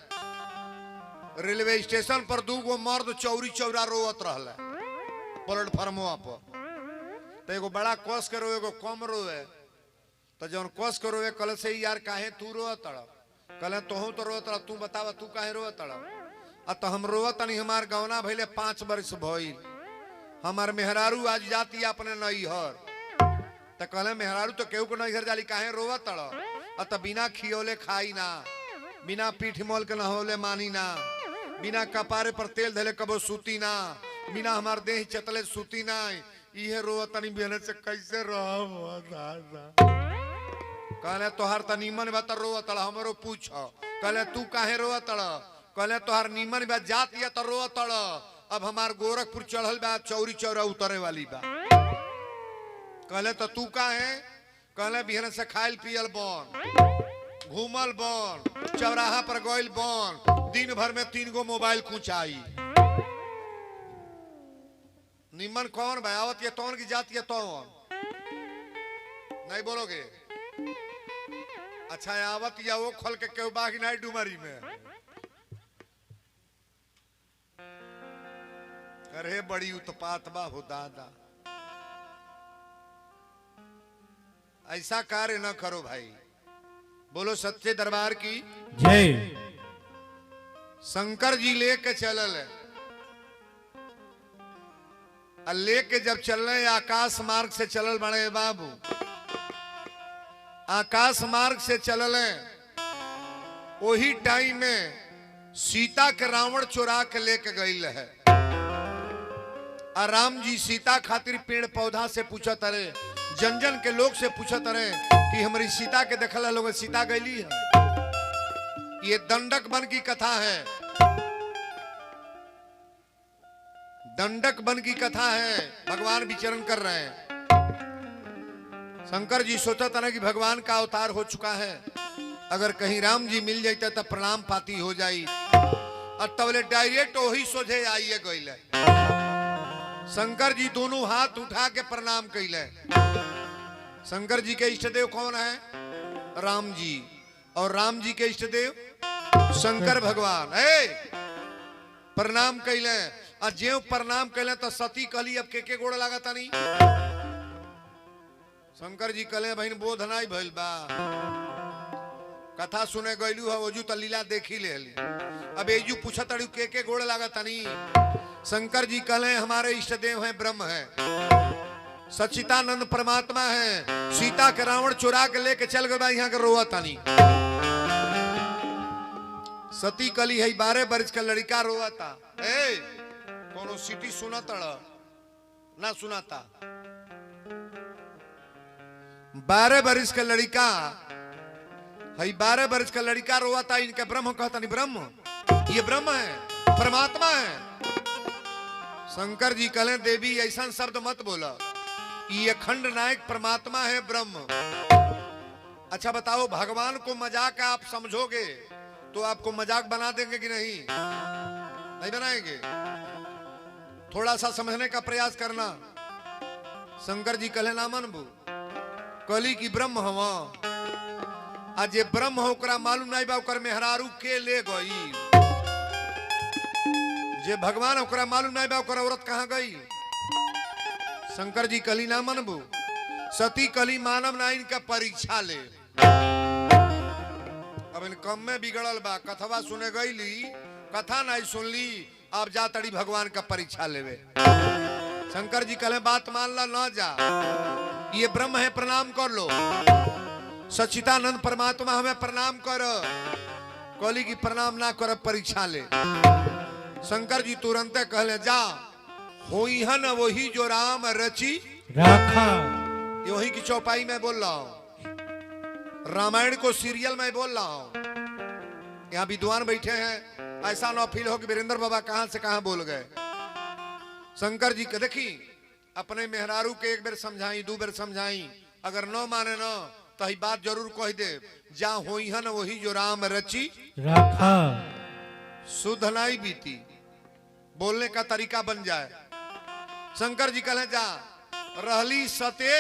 रेलवे स्टेशन पर 2 गो मर्द चौरी चौरा रोवत रहल प्लेटफार्मवा पर। तो एगो बड़ा कस के रोए एगो कम रोए। तो जौन कस के रोए कल से यार काहे तू रोत तड़? कहले तोहू तो रोत तड़ तू बतावा तू काहे रोत तड़? तो हम रोवत तनी हमार गवना भइले 5 वर्ष भइल। हमार मेहरारू आज जाती अपने नैहर। तो कहले मेहरारू तो केहू को नैहर जाली काहे रोवत तड़? तो बिना खियोले खाई ना बिना पीठ मोल के नहोले मानी ना बिना कपारे पर तेल धले कबो सूती ना बिना हमार देह चतले सूती ना। इहे रोवत तनी मेहनत से कैसे रहब दादा। कहले तोहार त नीमन बा त रोवत तड़ हमरो पूछ। कहले तू काहे रोवत तड़? कहले तोहार नीमन बा जात या त रोवत तड़। अब हमार गोरखपुर चढ़ल बा चौरी चौरा उतरे वाली बा। कहले तो तू काहे? कहले बिहन से खाइल पियल बन घूमल बन चौराहा पर गइल बन दिन भर में 3 गो मोबाइल कुचाई। निमन कौन भाई आवत ये तौन की जात ये तौन नहीं बोलोगे? अच्छा आवत या वो खोल के केहू बाकी नहीं डुमरी में। अरे बड़ी उत्पात बा हो दादा। ऐसा कार्य न करो भाई। बोलो सच्चे दरबार की जय। शंकर जी लेके चलल है। लेके जब चल रहे आकाश मार्ग से चलल बड़े बाबू। आकाश मार्ग से चलल वही टाइम में सीता के रावण चुरा के लेके गई है। और राम जी सीता खातिर पेड़ पौधा से पूछा तरे जन जन के लोग से पूछा तरे कि हमारी सीता के देखल लोग सीता गईली है। ये दंडक वन की कथा है। दंडक वन की कथा है। भगवान विचरण कर रहे हैं। शंकर जी सोचा था ना कि भगवान का अवतार हो चुका है। अगर कहीं राम जी मिल जाते तो प्रणाम पाती हो जाई। और तबले डायरेक्ट वही सोझे आइए गईले। शंकर जी दोनों हाथ उठा के प्रणाम कैले। शंकर जी के इष्ट देव कौन है? राम जी। और राम जी के इष्ट देव शंकर भगवान है। प्रणाम कैले। और जेव प्रणाम कैले तो सती कहली अब के गोड़ लागता नहीं। शंकर जी कहले बहन बोध नहीं भइल बा। कथा सुने गईलू है ओजू तो लीला देखी ले। अब एजू पूछा तड़ू के गोड़ लागता नहीं। शंकर जी कहले हमारे इष्ट देव हैं ब्रह्म है सच्चिदानंद परमात्मा है। सीता के रावण चुरा के लेके चल गए यहाँ के रोवा तानी। सती कली है 12 बरस का लड़का रोता। ए कोनो सिटी सुना तड़ ना सुनाता। 12 बरस का लड़का है, 12 बरस का लड़का रोता। इनके ब्रह्म कहता नहीं, ब्रह्म ये ब्रह्म है, परमात्मा है। शंकर जी कहले देवी ऐसा शब्द मत बोला, ये अखंड नायक परमात्मा है ब्रह्म। अच्छा बताओ, भगवान को मजाक आप समझोगे तो आपको मजाक बना देंगे कि नहीं? नहीं बनाएंगे। थोड़ा सा समझने का प्रयास करना। शंकर जी कहले ना मनबू, कली की ब्रह्म हवा। आज ये ब्रह्म हो ओकरा मालूम नहीं बा ओकर मेहरारू के ले गई। जे भगवान ओकरा मालूम नहीं बा ओकर औरत कहां गई। शंकर जी कली ना मनबू। सती कली मानव ना इनका परीक्षा ले। अब इन कम में बिगड़ल बा, कथवा सुने गईली, कथा नहीं सुनली, अब जा तड़ी भगवान का परीक्षा लेवे। शंकर जी कहले बात मान ला, ना जा, ये ब्रह्म है, प्रणाम कर लो। सच्चिदानंद परमात्मा हमें प्रणाम कर। कली की प्रणाम ना कर, परीक्षा ले। शंकर जी तुरंत कहले जा, होई हन वही जो राम रची रखा। ये वही की चौपाई में बोल रहा हूं, रामायण को सीरियल में बोल रहा हूं। यहाँ विद्वान बैठे हैं, ऐसा ना फील हो कि वीरेंद्र बाबा कहां से कहां बोल गए। शंकर जी के देखी अपने मेहरारू के एक बेर समझाई, 2 बेर समझाई, अगर न माने न तो ही बात जरूर कह दे। जा होई हन वही जो राम रची रखा। सुध नहीं बीती, बोलने का तरीका बन जाए। शंकर जी कहले जा, रहली सते,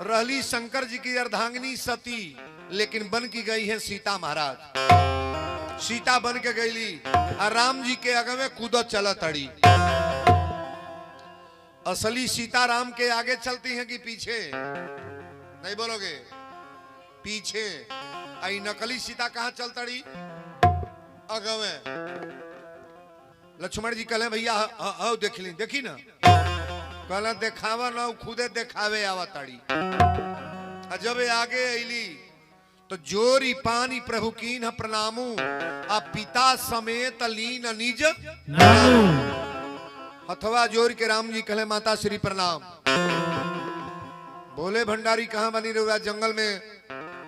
रहली शंकर जी की अर्धांगिनी सती, लेकिन बन की गई है सीता महाराज। सीता बन के गईली और राम जी के आगे में कूदत चला तड़ी। असली सीता राम के आगे चलती है कि पीछे? नहीं बोलोगे? पीछे। आई नकली सीता कहां चल तड़ी? आगे में। लक्ष्मण जी कहले भैया आओ देख ली, देखी ना, कहला देखावा ना, खुदे देखावे आवा ताड़ी। जब आगे अली तो जोरी पानी प्रभु कीन प्रणामू, आ पिता समेत लीन निज नामू। हथवा जोर के राम जी कहले माता श्री प्रणाम। बोले भंडारी कहां बनी रहे? जंगल में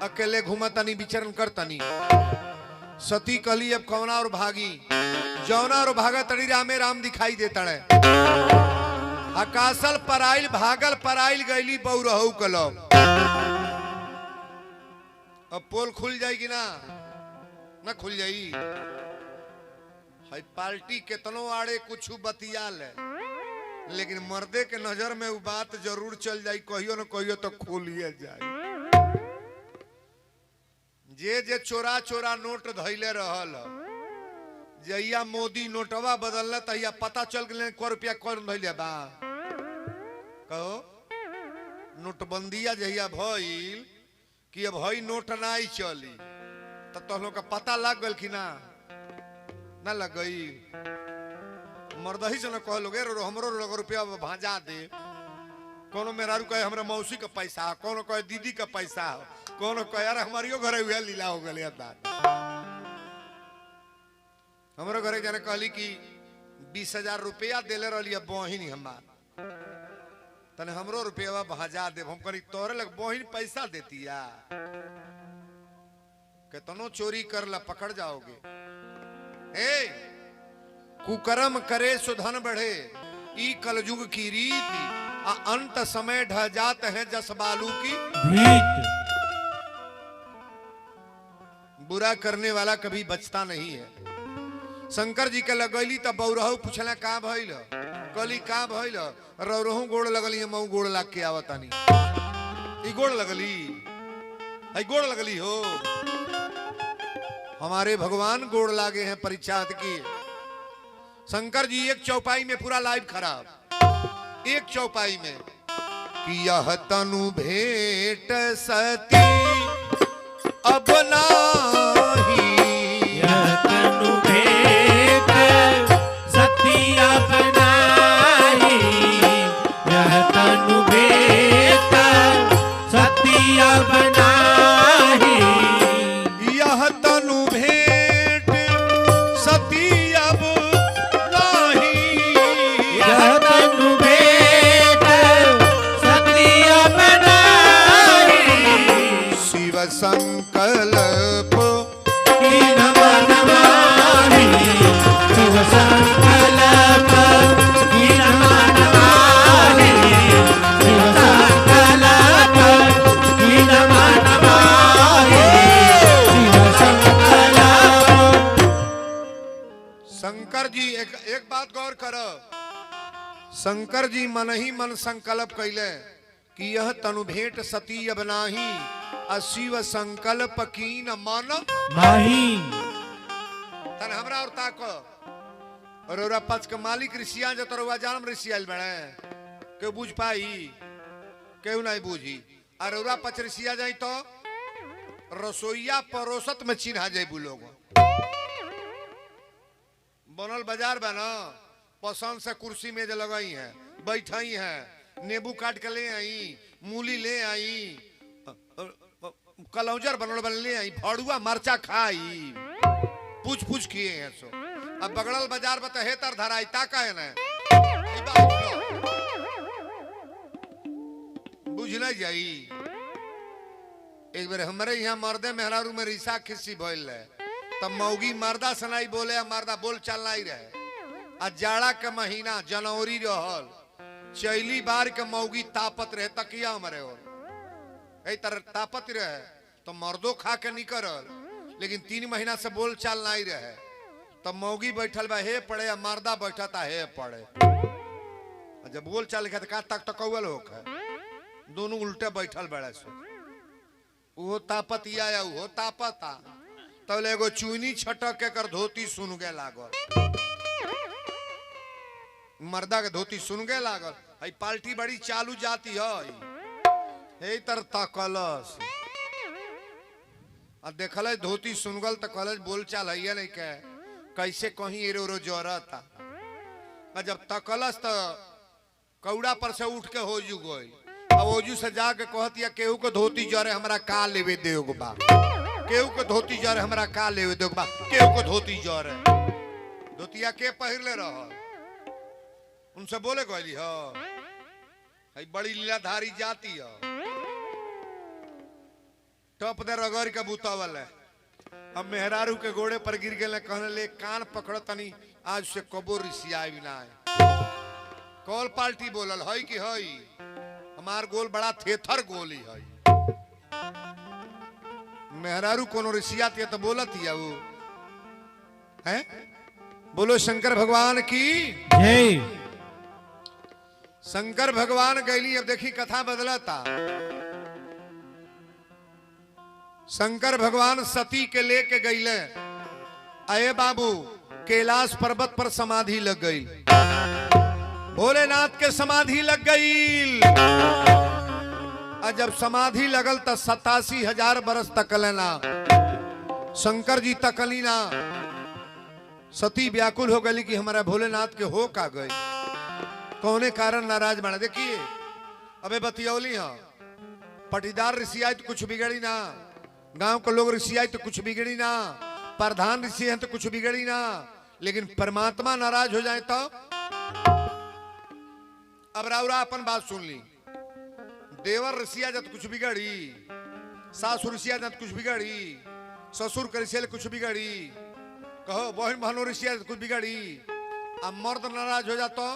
अकेले घूमतनी, विचरण करतनी। सती कली अब कौना और भागी, जौना और भागा तड़ी रामे राम दिखाई देता है। आकाशल पराइल भागल पराइल गईली बहुरहू कलब। अब पोल खुल जाएगी ना? ना खुल जाई। हाई पार्टी केतनो आड़े कुछ बतिया ले, लेकिन मर्दे के नजर में वो बात जरूर चल जाई, कहियो न कहियो तो खोलिए जाए। जे जे चोरा चोरा नोट धैले रहल, जहिया मोदी नोटवा बदलना तहिया पता चल गए को रुपया कौन धैले बा। कहो नोटबंदिया जहिया भइल कि अब हई नोट नहीं चली, तब तो लोग का पता लग गल कि ना लग गई। मर्दही से न कह लोगे हमरो लोग रुपया भाजा दे। कोनो मेहरारू कहे हमरा मौसी का पैसा, कोनो कहे दीदी का पैसा, कोनो कहे यार हमारियो घरे हुआ लीला हो गल। हमारे घरे जाने कहली कि 20,000 रुपया देले रही बहिन हमार, तने हमरो रुपया भाजा दे। हम करी तोरे लग बहिन पैसा देती या? केतनो चोरी कर ला पकड़ जाओगे। ए कुकर्म करे सुधन बढ़े, ई कलयुग की रीति, अंत समय ढह जाते हैं जस बालू की भीत। बुरा करने वाला कभी बचता नहीं है। शंकर जी के लगैली तब बौरहू पूछला का भइल? कली का भइल? रौरहू गोड़ लगली, मऊ गोड़ लाग के आवतानी। ई गोड़ लगली, आई गोड़ लगली हो। हमारे भगवान गोड़ लागे हैं परीक्षार्थ की। शंकर जी एक चौपाई में पूरा लाइव खराब, एक चौपाई में कि यह तनु भेंट सती अब नाही, यह तनु भेंट सती अब नाही, यह तनु भेंट सती अब नाही, यह तनु भेंट संकल्प कीन मन माही शिव संकल्प कीन मन माही शिव संकल्प कीन मन माही शिव संकल्प। शंकर जी एक बात गौर करो, शंकर जी मन ही मन संकल्प कैले कि यह तनु भेंट सती अब नाही, अशिव संकल्प कीन मन माही। तन हमरा और ताको और ओरा पच के मालिक ऋषिया जो तोरवा जानम ऋषि आइल बड़े के बुझ पाई केहू नहीं बुझी। और ओरा पच ऋषिया जाई तो रसोईया परोसत में चिन्हा जाइबू लोग। बनल बाजार बना पसंद से कुर्सी मेज लगाई है, बैठाई है, नींबू काट के ले आई, मूली ले आई, कलौजर बनल बन ले आई, भड़ुआ मरचा खाई, पूछ पूछ किए हैं सो। अब बगड़ल बाजार बता हे तर धराई ताका है ना बुझ न जाई। एक बार हमारे यहाँ मर्दे मेहरारू में रिसा खिस्सी भइल है, तब मौगी मर्दा सनाई बोले, मर्दा बोल चलना ही रहे। आ जाड़ा के महीना जनवरी रहल, चैली बार के मौगी तापत रहे, तकिया हमारे और ए तरह तापत रहे तो मर्दो खा के निकलल, लेकिन 3 महीना से बोल चाल नहीं रहे। तब मौगी बैठल बा हे पड़े, मर्दा बैठा था हे पड़े। जब बोल चाल लिखा का तक तकौल हो है, दोनों उल्टे बैठल बड़े सो। वो तापत या वो तापता तब एगो चुनी छटक के कर धोती सुन गे लागल, मर्दा के धोती सुन गे लागल। हई पाल्टी बड़ी चालू जाती है तर तकलस आ देखल धोती सुनगल तो कहल बोल चाल है नहीं के कैसे कहीं एरो रो जरता। जब तकलस तो कौड़ा पर से उठ के होजू गई, अब ओजू से जाके कहतिया केहू को धोती जरे हमरा का लेवे देओ बा, केहू को धोती जरे हमरा का लेवे देओ बा, केहू को धोती जरे। धोतिया के पहिर ले रहा उनसे बोले कहली हो हई बड़ी लीलाधारी जाती हो, टप दे रगड़ के बुतावल है। अब मेहरारू के गोड़े पर गिर गए, कहने ले कान पकड़ तनी आज से कबो रिसिया ना है। कॉल पार्टी बोलल हई कि हई हमार गोल बड़ा थेथर गोली हई। मेहरारू कोनो रिसियात तो बोलत ही वो है। बोलो शंकर भगवान की जय। शंकर भगवान गैली। अब देखी कथा बदलता। शंकर भगवान सती के लेके गईले, अये बाबू कैलाश पर्वत पर समाधि लग गई, भोलेनाथ के समाधि लग गई। और जब समाधि लगल तो 87,000 बरस तक लेना शंकर जी तकली ना। सती व्याकुल हो गई कि हमारा भोलेनाथ के हो का गई, कौने कारण नाराज बना। देखिए अबे बतियौली हाँ, पटीदार ऋषि आए तो कुछ बिगड़ी ना, गांव के लोग ऋषि आए तो कुछ बिगड़ी ना, प्रधान ऋषि हैं तो कुछ बिगड़ी ना, लेकिन परमात्मा नाराज हो जाए तो। अब राउरा अपन बात सुन ली। देवर ऋषि आ जाए तो कुछ बिगड़ी, सासुर ऋषि आ जाए तो कुछ बिगड़ी, ससुर के ऋषि कुछ बिगड़ी, कहो बहन बहनों ऋषि आ जाए तो कुछ बिगड़ी। अब मर्द नाराज हो जाए तो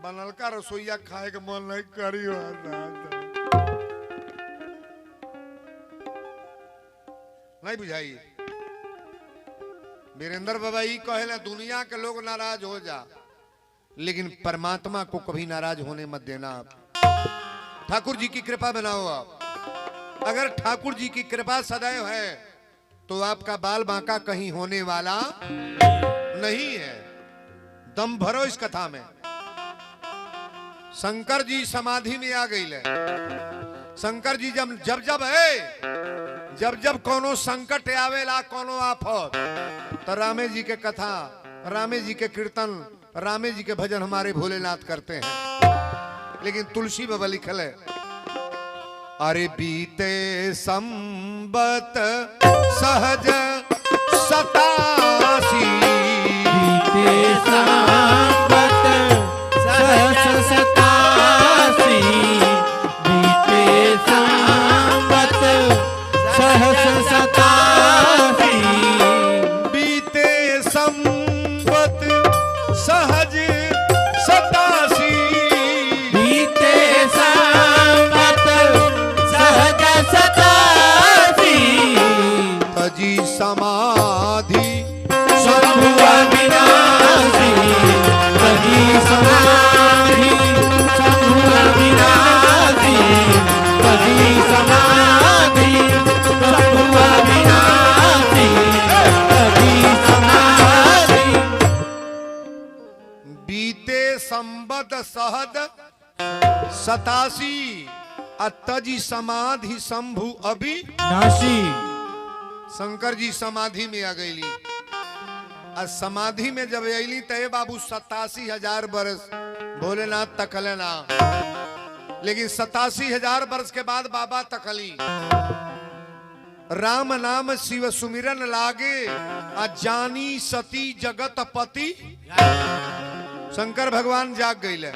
बनल का रसोईया खाए के मन नहीं करी हो। नहीं बुझाई। वीरेंद्र बाबा ही कहे दुनिया के लोग नाराज हो जा, लेकिन परमात्मा को कभी नाराज होने मत देना। ठाकुर जी की कृपा बनाओ आप। अगर ठाकुर जी की कृपा सदैव है तो आपका बाल बांका कहीं होने वाला नहीं है। दम भरो इस कथा में। शंकर जी समाधि में आ गई ले। शंकर जी जब जब कोनो संकट आवेला, कोनो आफत, तो रामे जी के कथा, रामे जी के कीर्तन, रामे जी के भजन हमारे भोलेनाथ करते हैं। लेकिन तुलसी बाबा लिखल है, अरे बीते संबत सहज 87, बीते संबत सहज 87, बीते संबत सहज सतासी। बीते संवत सहज सतासी। तजी समाधि शंभु अविनाशी। तजी समाधि शंभु अविनाशी। तजी समाधि शंभु अविनाशी। तजी समाधि। बीते संबत सहद सतासी तजी समाधि शंभु अभी। नाशी। शंकर जी समाधि में आ गईली। समाधि में जब अली तय बाबू 87,000 वर्ष भोलेनाथ तकले ना, लेकिन 87,000 वर्ष के बाद बाबा तकली। राम नाम शिव सुमिरन लागे जानी सती जगत पति। शंकर भगवान जाग गईले।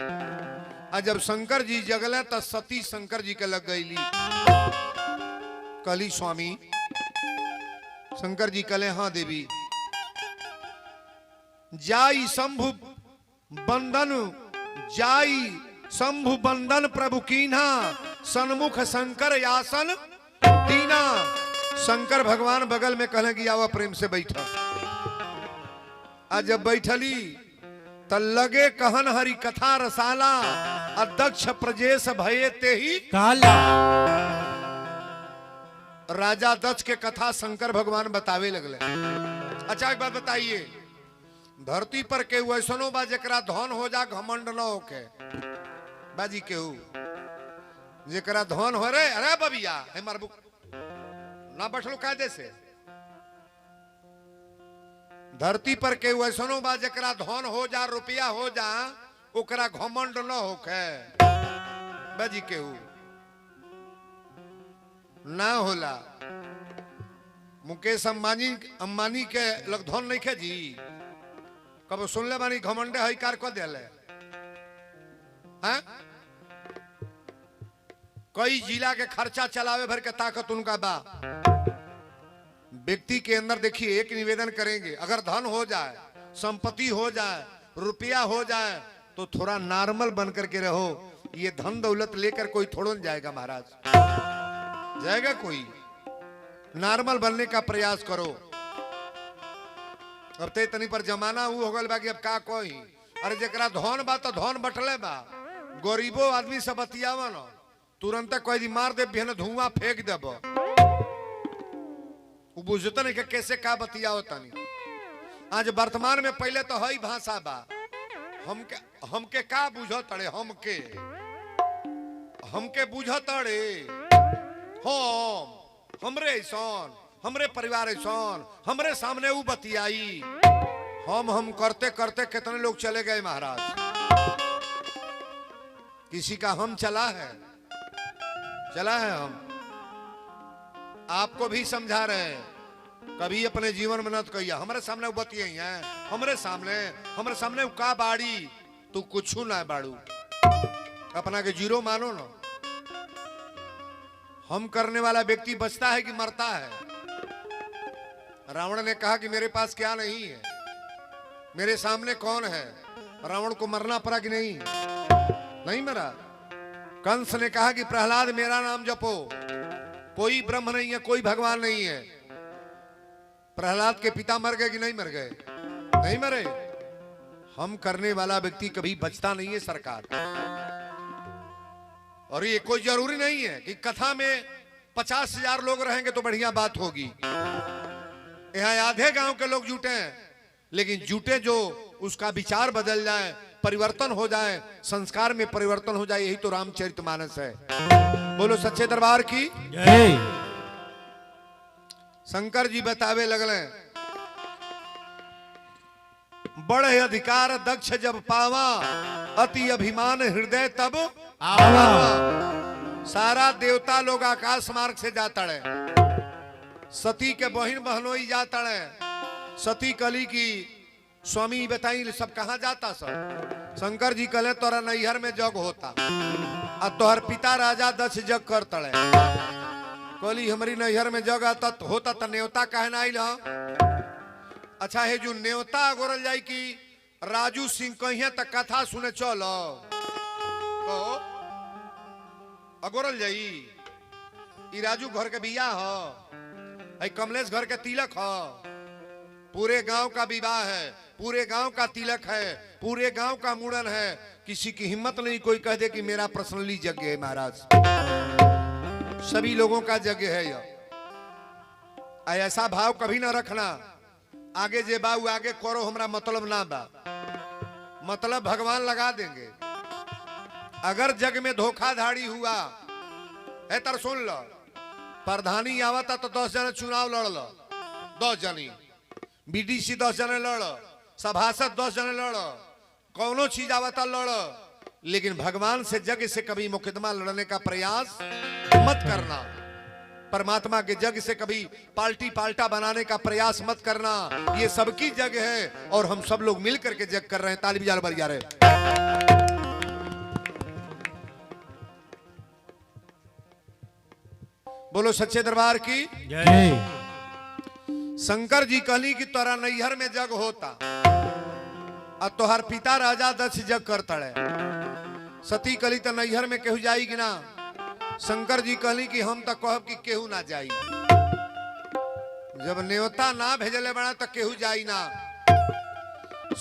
जब शंकर जी जगले तो सती शंकर जी के लग गईली। कली स्वामी शंकर जी कले हाँ देवी। जाई शंभु बंदन जाई शंभु बंदन प्रभु कीन्हा सन्मुख शंकर यासन दीना। शंकर भगवान बगल में कहले कि आवा प्रेम से बैठा। आज जब बैठली त लगे कहन हरि कथा रसाला अध्यक्ष प्रजेश भये ते ही काला। राजा दक्ष के कथा शंकर भगवान बतावे लगले। अच्छा एक बात बताइए, धरती पर के वैसनो बा जरा धन हो जा घमंड न होके बाजी केहू जरा धन हो रे। अरे बबिया हमार बुक ना बैठलो कायदे से। धरती पर के वैसनो बा जरा धन हो जा रुपया हो जा ओकरा घमंड न होके बाजी केहू ना होला। मुकेश अंबानी के लग धन नहीं खे जी। कब सुन ले बानी घमंडे हई कार को दिले हैं? कई जिला के खर्चा चलावे भर के ताकत उनका बा। व्यक्ति के अंदर देखिए एक निवेदन करेंगे, अगर धन हो जाए संपत्ति हो जाए रुपया हो जाए तो थोड़ा नॉर्मल बन करके रहो। ये धन दौलत लेकर कोई थोड़ा जाएगा महाराज, जाएगा कोई? नॉर्मल बनने का प्रयास करो। अब ते तनी पर जमाना वो हो गल बा कि अब का कोई। अरे जरा धन बा तो धन बटले बा। गरीबो आदमी से बतियावा न तुरंत कोई दी मार दे बिहन धुआं फेंक देब। वो बुझते नहीं कि कैसे का बतियाओ तनी। आज वर्तमान में पहले तो हई भाषा बा। हमके का बुझो तड़े हमके बुझो तड़े हमरे ऐसन हमरे परिवार ऐसन हमरे सामने वो बतियाई। हम करते करते कितने लोग चले गए महाराज। किसी का हम चला है हम आपको भी समझा रहे हैं। कभी अपने जीवन में न कहिए हमारे सामने वो बतियाई हैं। हमारे सामने वो का बाड़ी तू कुछ ना बाड़ू। अपना के जीरो मानो ना। हम करने वाला व्यक्ति बचता है कि मरता है? रावण ने कहा कि मेरे पास क्या नहीं है, मेरे सामने कौन है? रावण को मरना पड़ा कि नहीं मरा। कंस ने कहा कि प्रहलाद मेरा नाम जपो, कोई ब्रह्म नहीं है, कोई भगवान नहीं है। प्रहलाद के पिता मर गए कि नहीं मर गए? नहीं मरे। हम करने वाला व्यक्ति कभी बचता नहीं है सरकार। और ये कोई जरूरी नहीं है कि कथा में 50,000 लोग रहेंगे तो बढ़िया बात होगी। यहाँ आधे गांव के लोग जुटे हैं, लेकिन जुटे जो उसका विचार बदल जाए, परिवर्तन हो जाए, संस्कार में परिवर्तन हो जाए, यही तो रामचरितमानस है। बोलो सच्चे दरबार की जय। शंकर जी बतावे लगले, बड़े अधिकार दक्ष जब पावा, अति अभिमान हृदय तब आवा। सारा देवता लोग आकाश मार्ग से जाता है। सती के बहन बहनोई जाता है। सती कली की स्वामी बताई सब कहाँ जाता सब? शंकर जी कले तोरा नैहर में जग होता और तोहर पिता राजा दक्ष जग कर तड़े। कली हमारी नैहर में जग आता होता तो न्योता कहना आइल। अच्छा है जो न्योता गोरल जाए कि राजू सिंह कहिए तक कथा सुने चलो कहो अगोरल जाई ई राजू घर के बिया हो आई कमलेश घर के तिलक हो पूरे गांव का विवाह है पूरे गांव का तिलक है पूरे गांव का मुड़न है किसी की हिम्मत नहीं कोई कह दे कि मेरा पर्सनली यज्ञ है महाराज सभी लोगों का यज्ञ है यह ऐसा भाव कभी ना रखना आगे जे बाऊ आगे करो हमरा मतलब ना बा मतलब भगवान लगा देंगे अगर जग में धोखाधड़ी हुआ है तर सुन लो प्रधानी आवता तो 10 जने चुनाव लड़ लो 10 जनी बीडीसी 10 जने लड़ सभासद 10 जने लड़ कौनो चीज आवता लड़ लेकिन भगवान से जग से कभी मुकदमा लड़ने का प्रयास मत करना परमात्मा के जग से कभी पाल्टी पाल्टा बनाने का प्रयास मत करना ये सबकी जग है और हम सब लोग मिलकर के जग कर रहे हैं ताली बजा बजा रहे बोलो सच्चे दरबार की जय। शंकर जी कहली कि तोरा नैहर में जग होता और तोहर पिता राजा दक्ष जग करता है सती कली तो नैहर में केहू जाई कि ना शंकर जी कहली कि हम तो कहब कि केहू ना जाई जब न्योता ना भेजले बना तो केहू जाई ना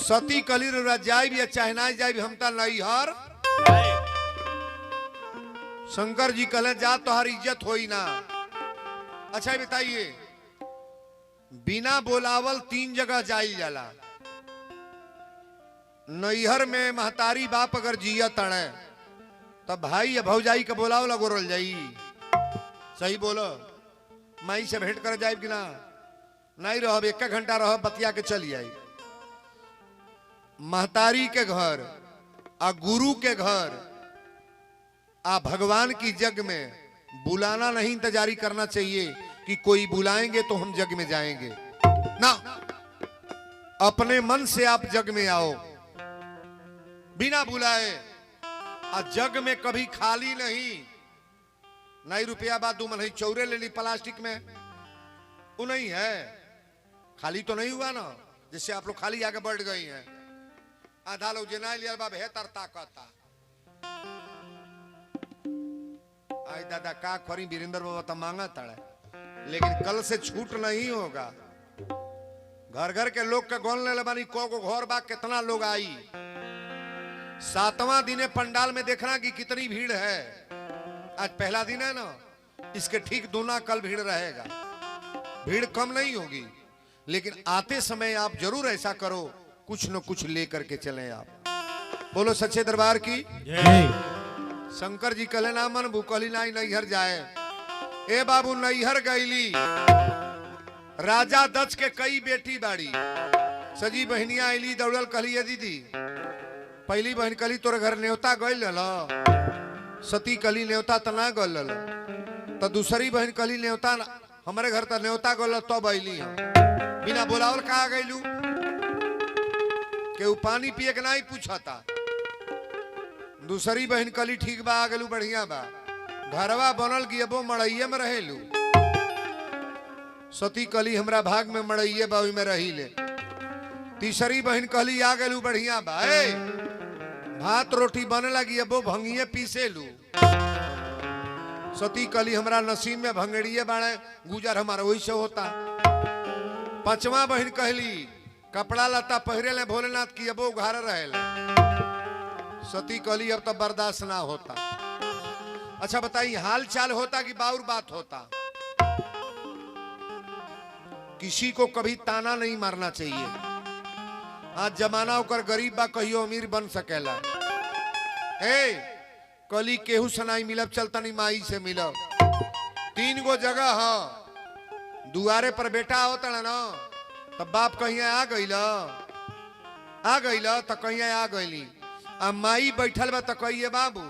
सती कली जाई भी चाहे ना जाई हम तो नैहर शंकर जी कहले जा तोहर इज्जत होई ना अच्छा बताइए बिना बोलावल 3 जगह जाई जाला नैहर में महतारी बाप अगर जिया तड़े तब भाई या भौजाई का बोलाव लगोरल जाई सही बोलो माई से भेंट कर जाए कि ना नहीं रह 1 घंटा रह बतिया के चली आई महतारी के घर आ गुरु के घर आ भगवान की जग में बुलाना नहीं इंतजारी करना चाहिए कि कोई बुलाएंगे तो हम जग में जाएंगे ना अपने मन से आप जग में आओ बिना बुलाए आ जग में कभी खाली नहीं रुपया बाद दू मन चौरे ले ली प्लास्टिक में वो नहीं है खाली तो नहीं हुआ ना जिससे आप लोग खाली आगे बढ़ गई हैं आधा लोग जना लिया बा बेहतर ताकता आई दादा का करी वीरेंद्र बाबा तो मांगा तड़े लेकिन कल से छूट नहीं होगा घर घर के लोग के गोल ले बानी को घर बा कितना लोग आई 7वां दिन पंडाल में देखना कि कितनी भीड़ है आज पहला दिन है ना इसके ठीक दूना कल भीड़ रहेगा भीड़ कम नहीं होगी लेकिन आते समय आप जरूर ऐसा करो कुछ न कुछ लेकर के चलें आप बोलो सच्चे दरबार की जय। शंकर जी कहले ना मन भूकली ना नैहर जाए ए बाबू नैहर गईली राजा दक्ष के कई बेटी बाड़ी सजी बहनिया आईली दौड़ल कहली है दीदी पहली बहन कहली तोरे घर न्योता गई सती कली न्योता तो ना गल तो दूसरी बहन कहली न्योता हमारे घर तो न्योता गल तब अली बिना बोलावल कहा गईलू के पानी पिए के नहीं पूछता दूसरी बहन कहली ठीक बा आ गलू बढ़िया बा घरवा बनल गियबो मड़ैये में रहेलू सती कहली हमरा भाग में मड़ैये बा में रही ले तीसरी बहन कहली आ गलू बढ़िया बा भात रोटी बने लगी अब भंगिए पीसे लू सती कली हमरा नसीब में भंगड़िए बाड़े गुजर हमारा वही से होता 5वां बहन कहली कपड़ा लता पहरे ले भोलेनाथ की अबो घर रहे सती कली अब तो बर्दाश्त ना होता अच्छा बताइए हाल चाल होता कि बाउर बात होता किसी को कभी ताना नहीं मारना चाहिए आज जमाना होकर गरीब बा कहियो अमीर बन सकेला कली केहू से नहीं मिलब चलता नहीं माई से मिलब 3 गो जगह है दुआरे पर बेटा होता ना तब बाप कहीं आ गई तो कहीं आ गईली आ माई बैठल बा तो कहिए बाबू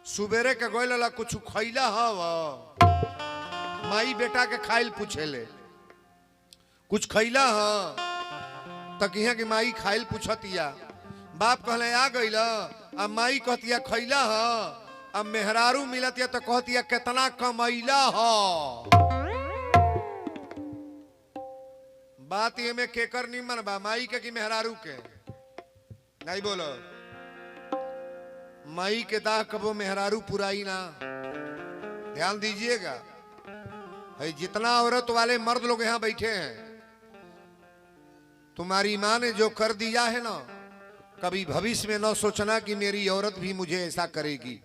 सुबेरे के गोल कुछ खैला हव माई बेटा के खाइल पूछेले कुछ खैला ह तो कहिया कि माई खाइल पूछतिया बाप कहले आ गई अब माई कहतिया खैला ह अब मेहरारू मिलतिया तो कहतिया कितना कमैला ह बात ये में केकर निमन बा माई के कि मेहरारू के नहीं बोलो माई के दाह कबो मेहरारू पुराई ना। ध्यान दीजिएगा, है जितना औरत वाले मर्द लोग यहां बैठे हैं, तुम्हारी मां ने जो कर दिया है ना, कभी भविष्य में न सोचना कि मेरी औरत भी मुझे ऐसा करेगी।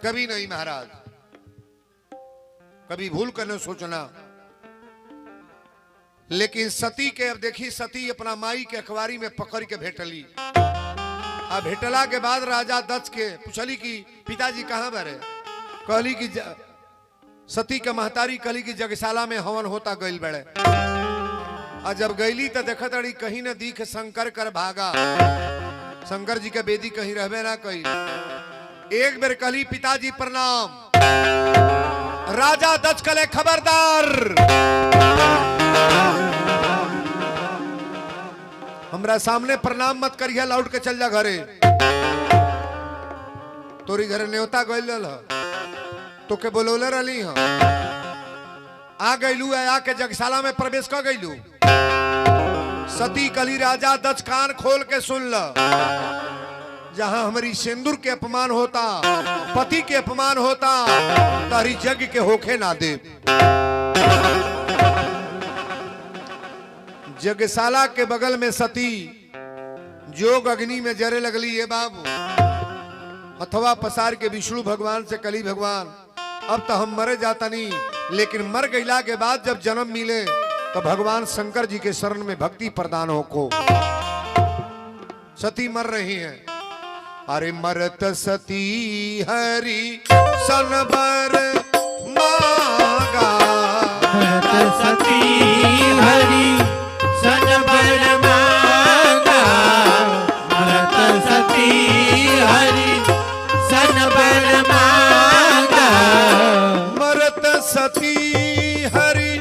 कभी नहीं महाराज, कभी भूल कर न सोचना। लेकिन सती के, अब देखी सती अपना माई के अखबारी में पकड़ के भेटली। अब भेटला के बाद राजा दक्ष के पूछली कि पिताजी कहां बरे। कहली कि सती के महतारी कहली कि जगशाला में हवन होता गईल बड़े। और जब गईली तो देखत अड़ी कहीं न दिख शंकर कर भागा। शंकर जी के बेदी कहीं रहबे ना कही। एक बेर कहली पिताजी प्रणाम। राजा दक्ष कले खबरदार, हमरा सामने प्रणाम मत करिए, लौट के चल जा घरे। तोरी घरे न्योता गइल तो के बोलौले रही हम आ गईलू, आके जगशाला में प्रवेश कर गईलू। सती कली राजा दक्ष कान खोल के सुन ल। जहां हमारी सिंदूर के अपमान होता, पति के अपमान होता, तारी जग के होखे ना दे। जगशाला के बगल में सती जोग अग्नि में जरे लगली। ये बाबू अथवा पसार के विष्णु भगवान से कली भगवान अब तो हम मरे जाता नहीं, लेकिन मर गईला के बाद जब जन्म मिले तो भगवान शंकर जी के शरण में भक्ति प्रदान हो को। सती मर रही हैं। अरे मरत सती हरि सनबर मागा, मरत सती हरि सनबर मागा, मरत सती हरि सनबर मागा, मरत सती हरि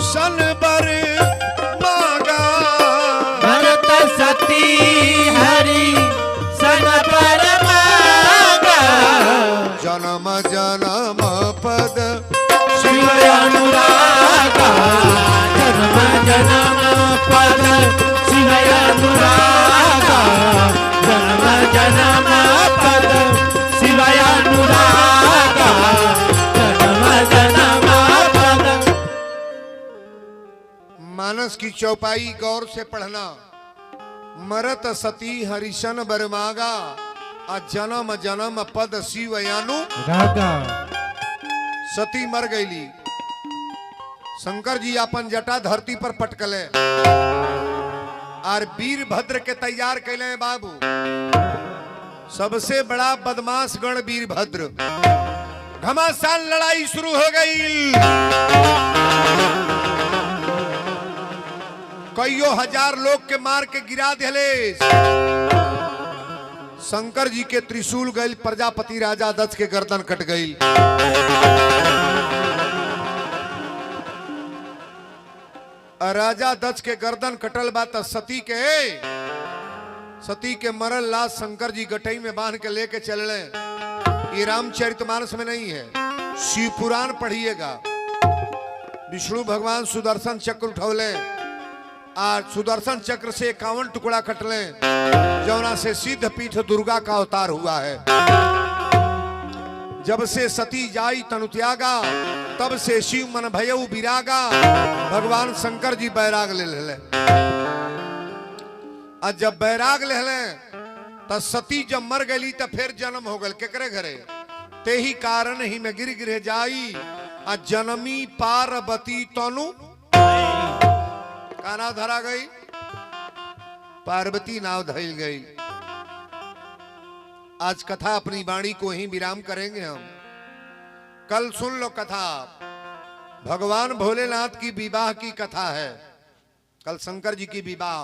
सनबर मागा, मरत सती हरि सनबर मागा, जन्म जन्म पद शिव अनुरागा, जन्म जन्म पद शिव अनुरागा, जन्म जन्म पद शिव अनुरागा, जन्म जन्म पद। मानस की चौपाई गौर से पढ़ना। मरत सती हरिशन बरमागा, जन्म जन्म पद शिव यानु रागा। सती मर गईली। शंकर जी अपन जटा धरती पर पटकले और वीरभद्र के तैयार कैले। बाबू सबसे बड़ा बदमाश गण वीरभद्र। घमासान लड़ाई शुरू हो गई। कईयों हजार लोग के मार के गिरा दिले। शंकर जी के त्रिशूल गई, प्रजापति राजा दक्ष के गर्दन कट गई। राजा दक्ष के गर्दन कटल बात सती के मरल लाश शंकर जी गठई में बांध के लेके चले। ये रामचरितमानस में नहीं है, शिव पुराण पढ़िएगा। विष्णु भगवान सुदर्शन चक्र उठौले और सुदर्शन चक्र से 51 टुकड़ा कटले, जौना से सिद्ध पीठ दुर्गा का अवतार हुआ है। जब से सती जाई तनु त्यागा, तब से शिव मन भयउ विरागा। भगवान शंकर जी बैराग ले ले। और जब बैराग ले ले तब सती जब मर गई तो फिर जन्म हो गल केकरे घरे। ते ही कारण ही में गिर गिर जाई, आ जनमी पार्वती तनु का नाव धरा गई, पार्वती नाव धइल गई। आज कथा अपनी वाणी को ही विराम करेंगे हम। कल सुन लो कथा, भगवान भोलेनाथ की विवाह की कथा है। कल शंकर जी की विवाह।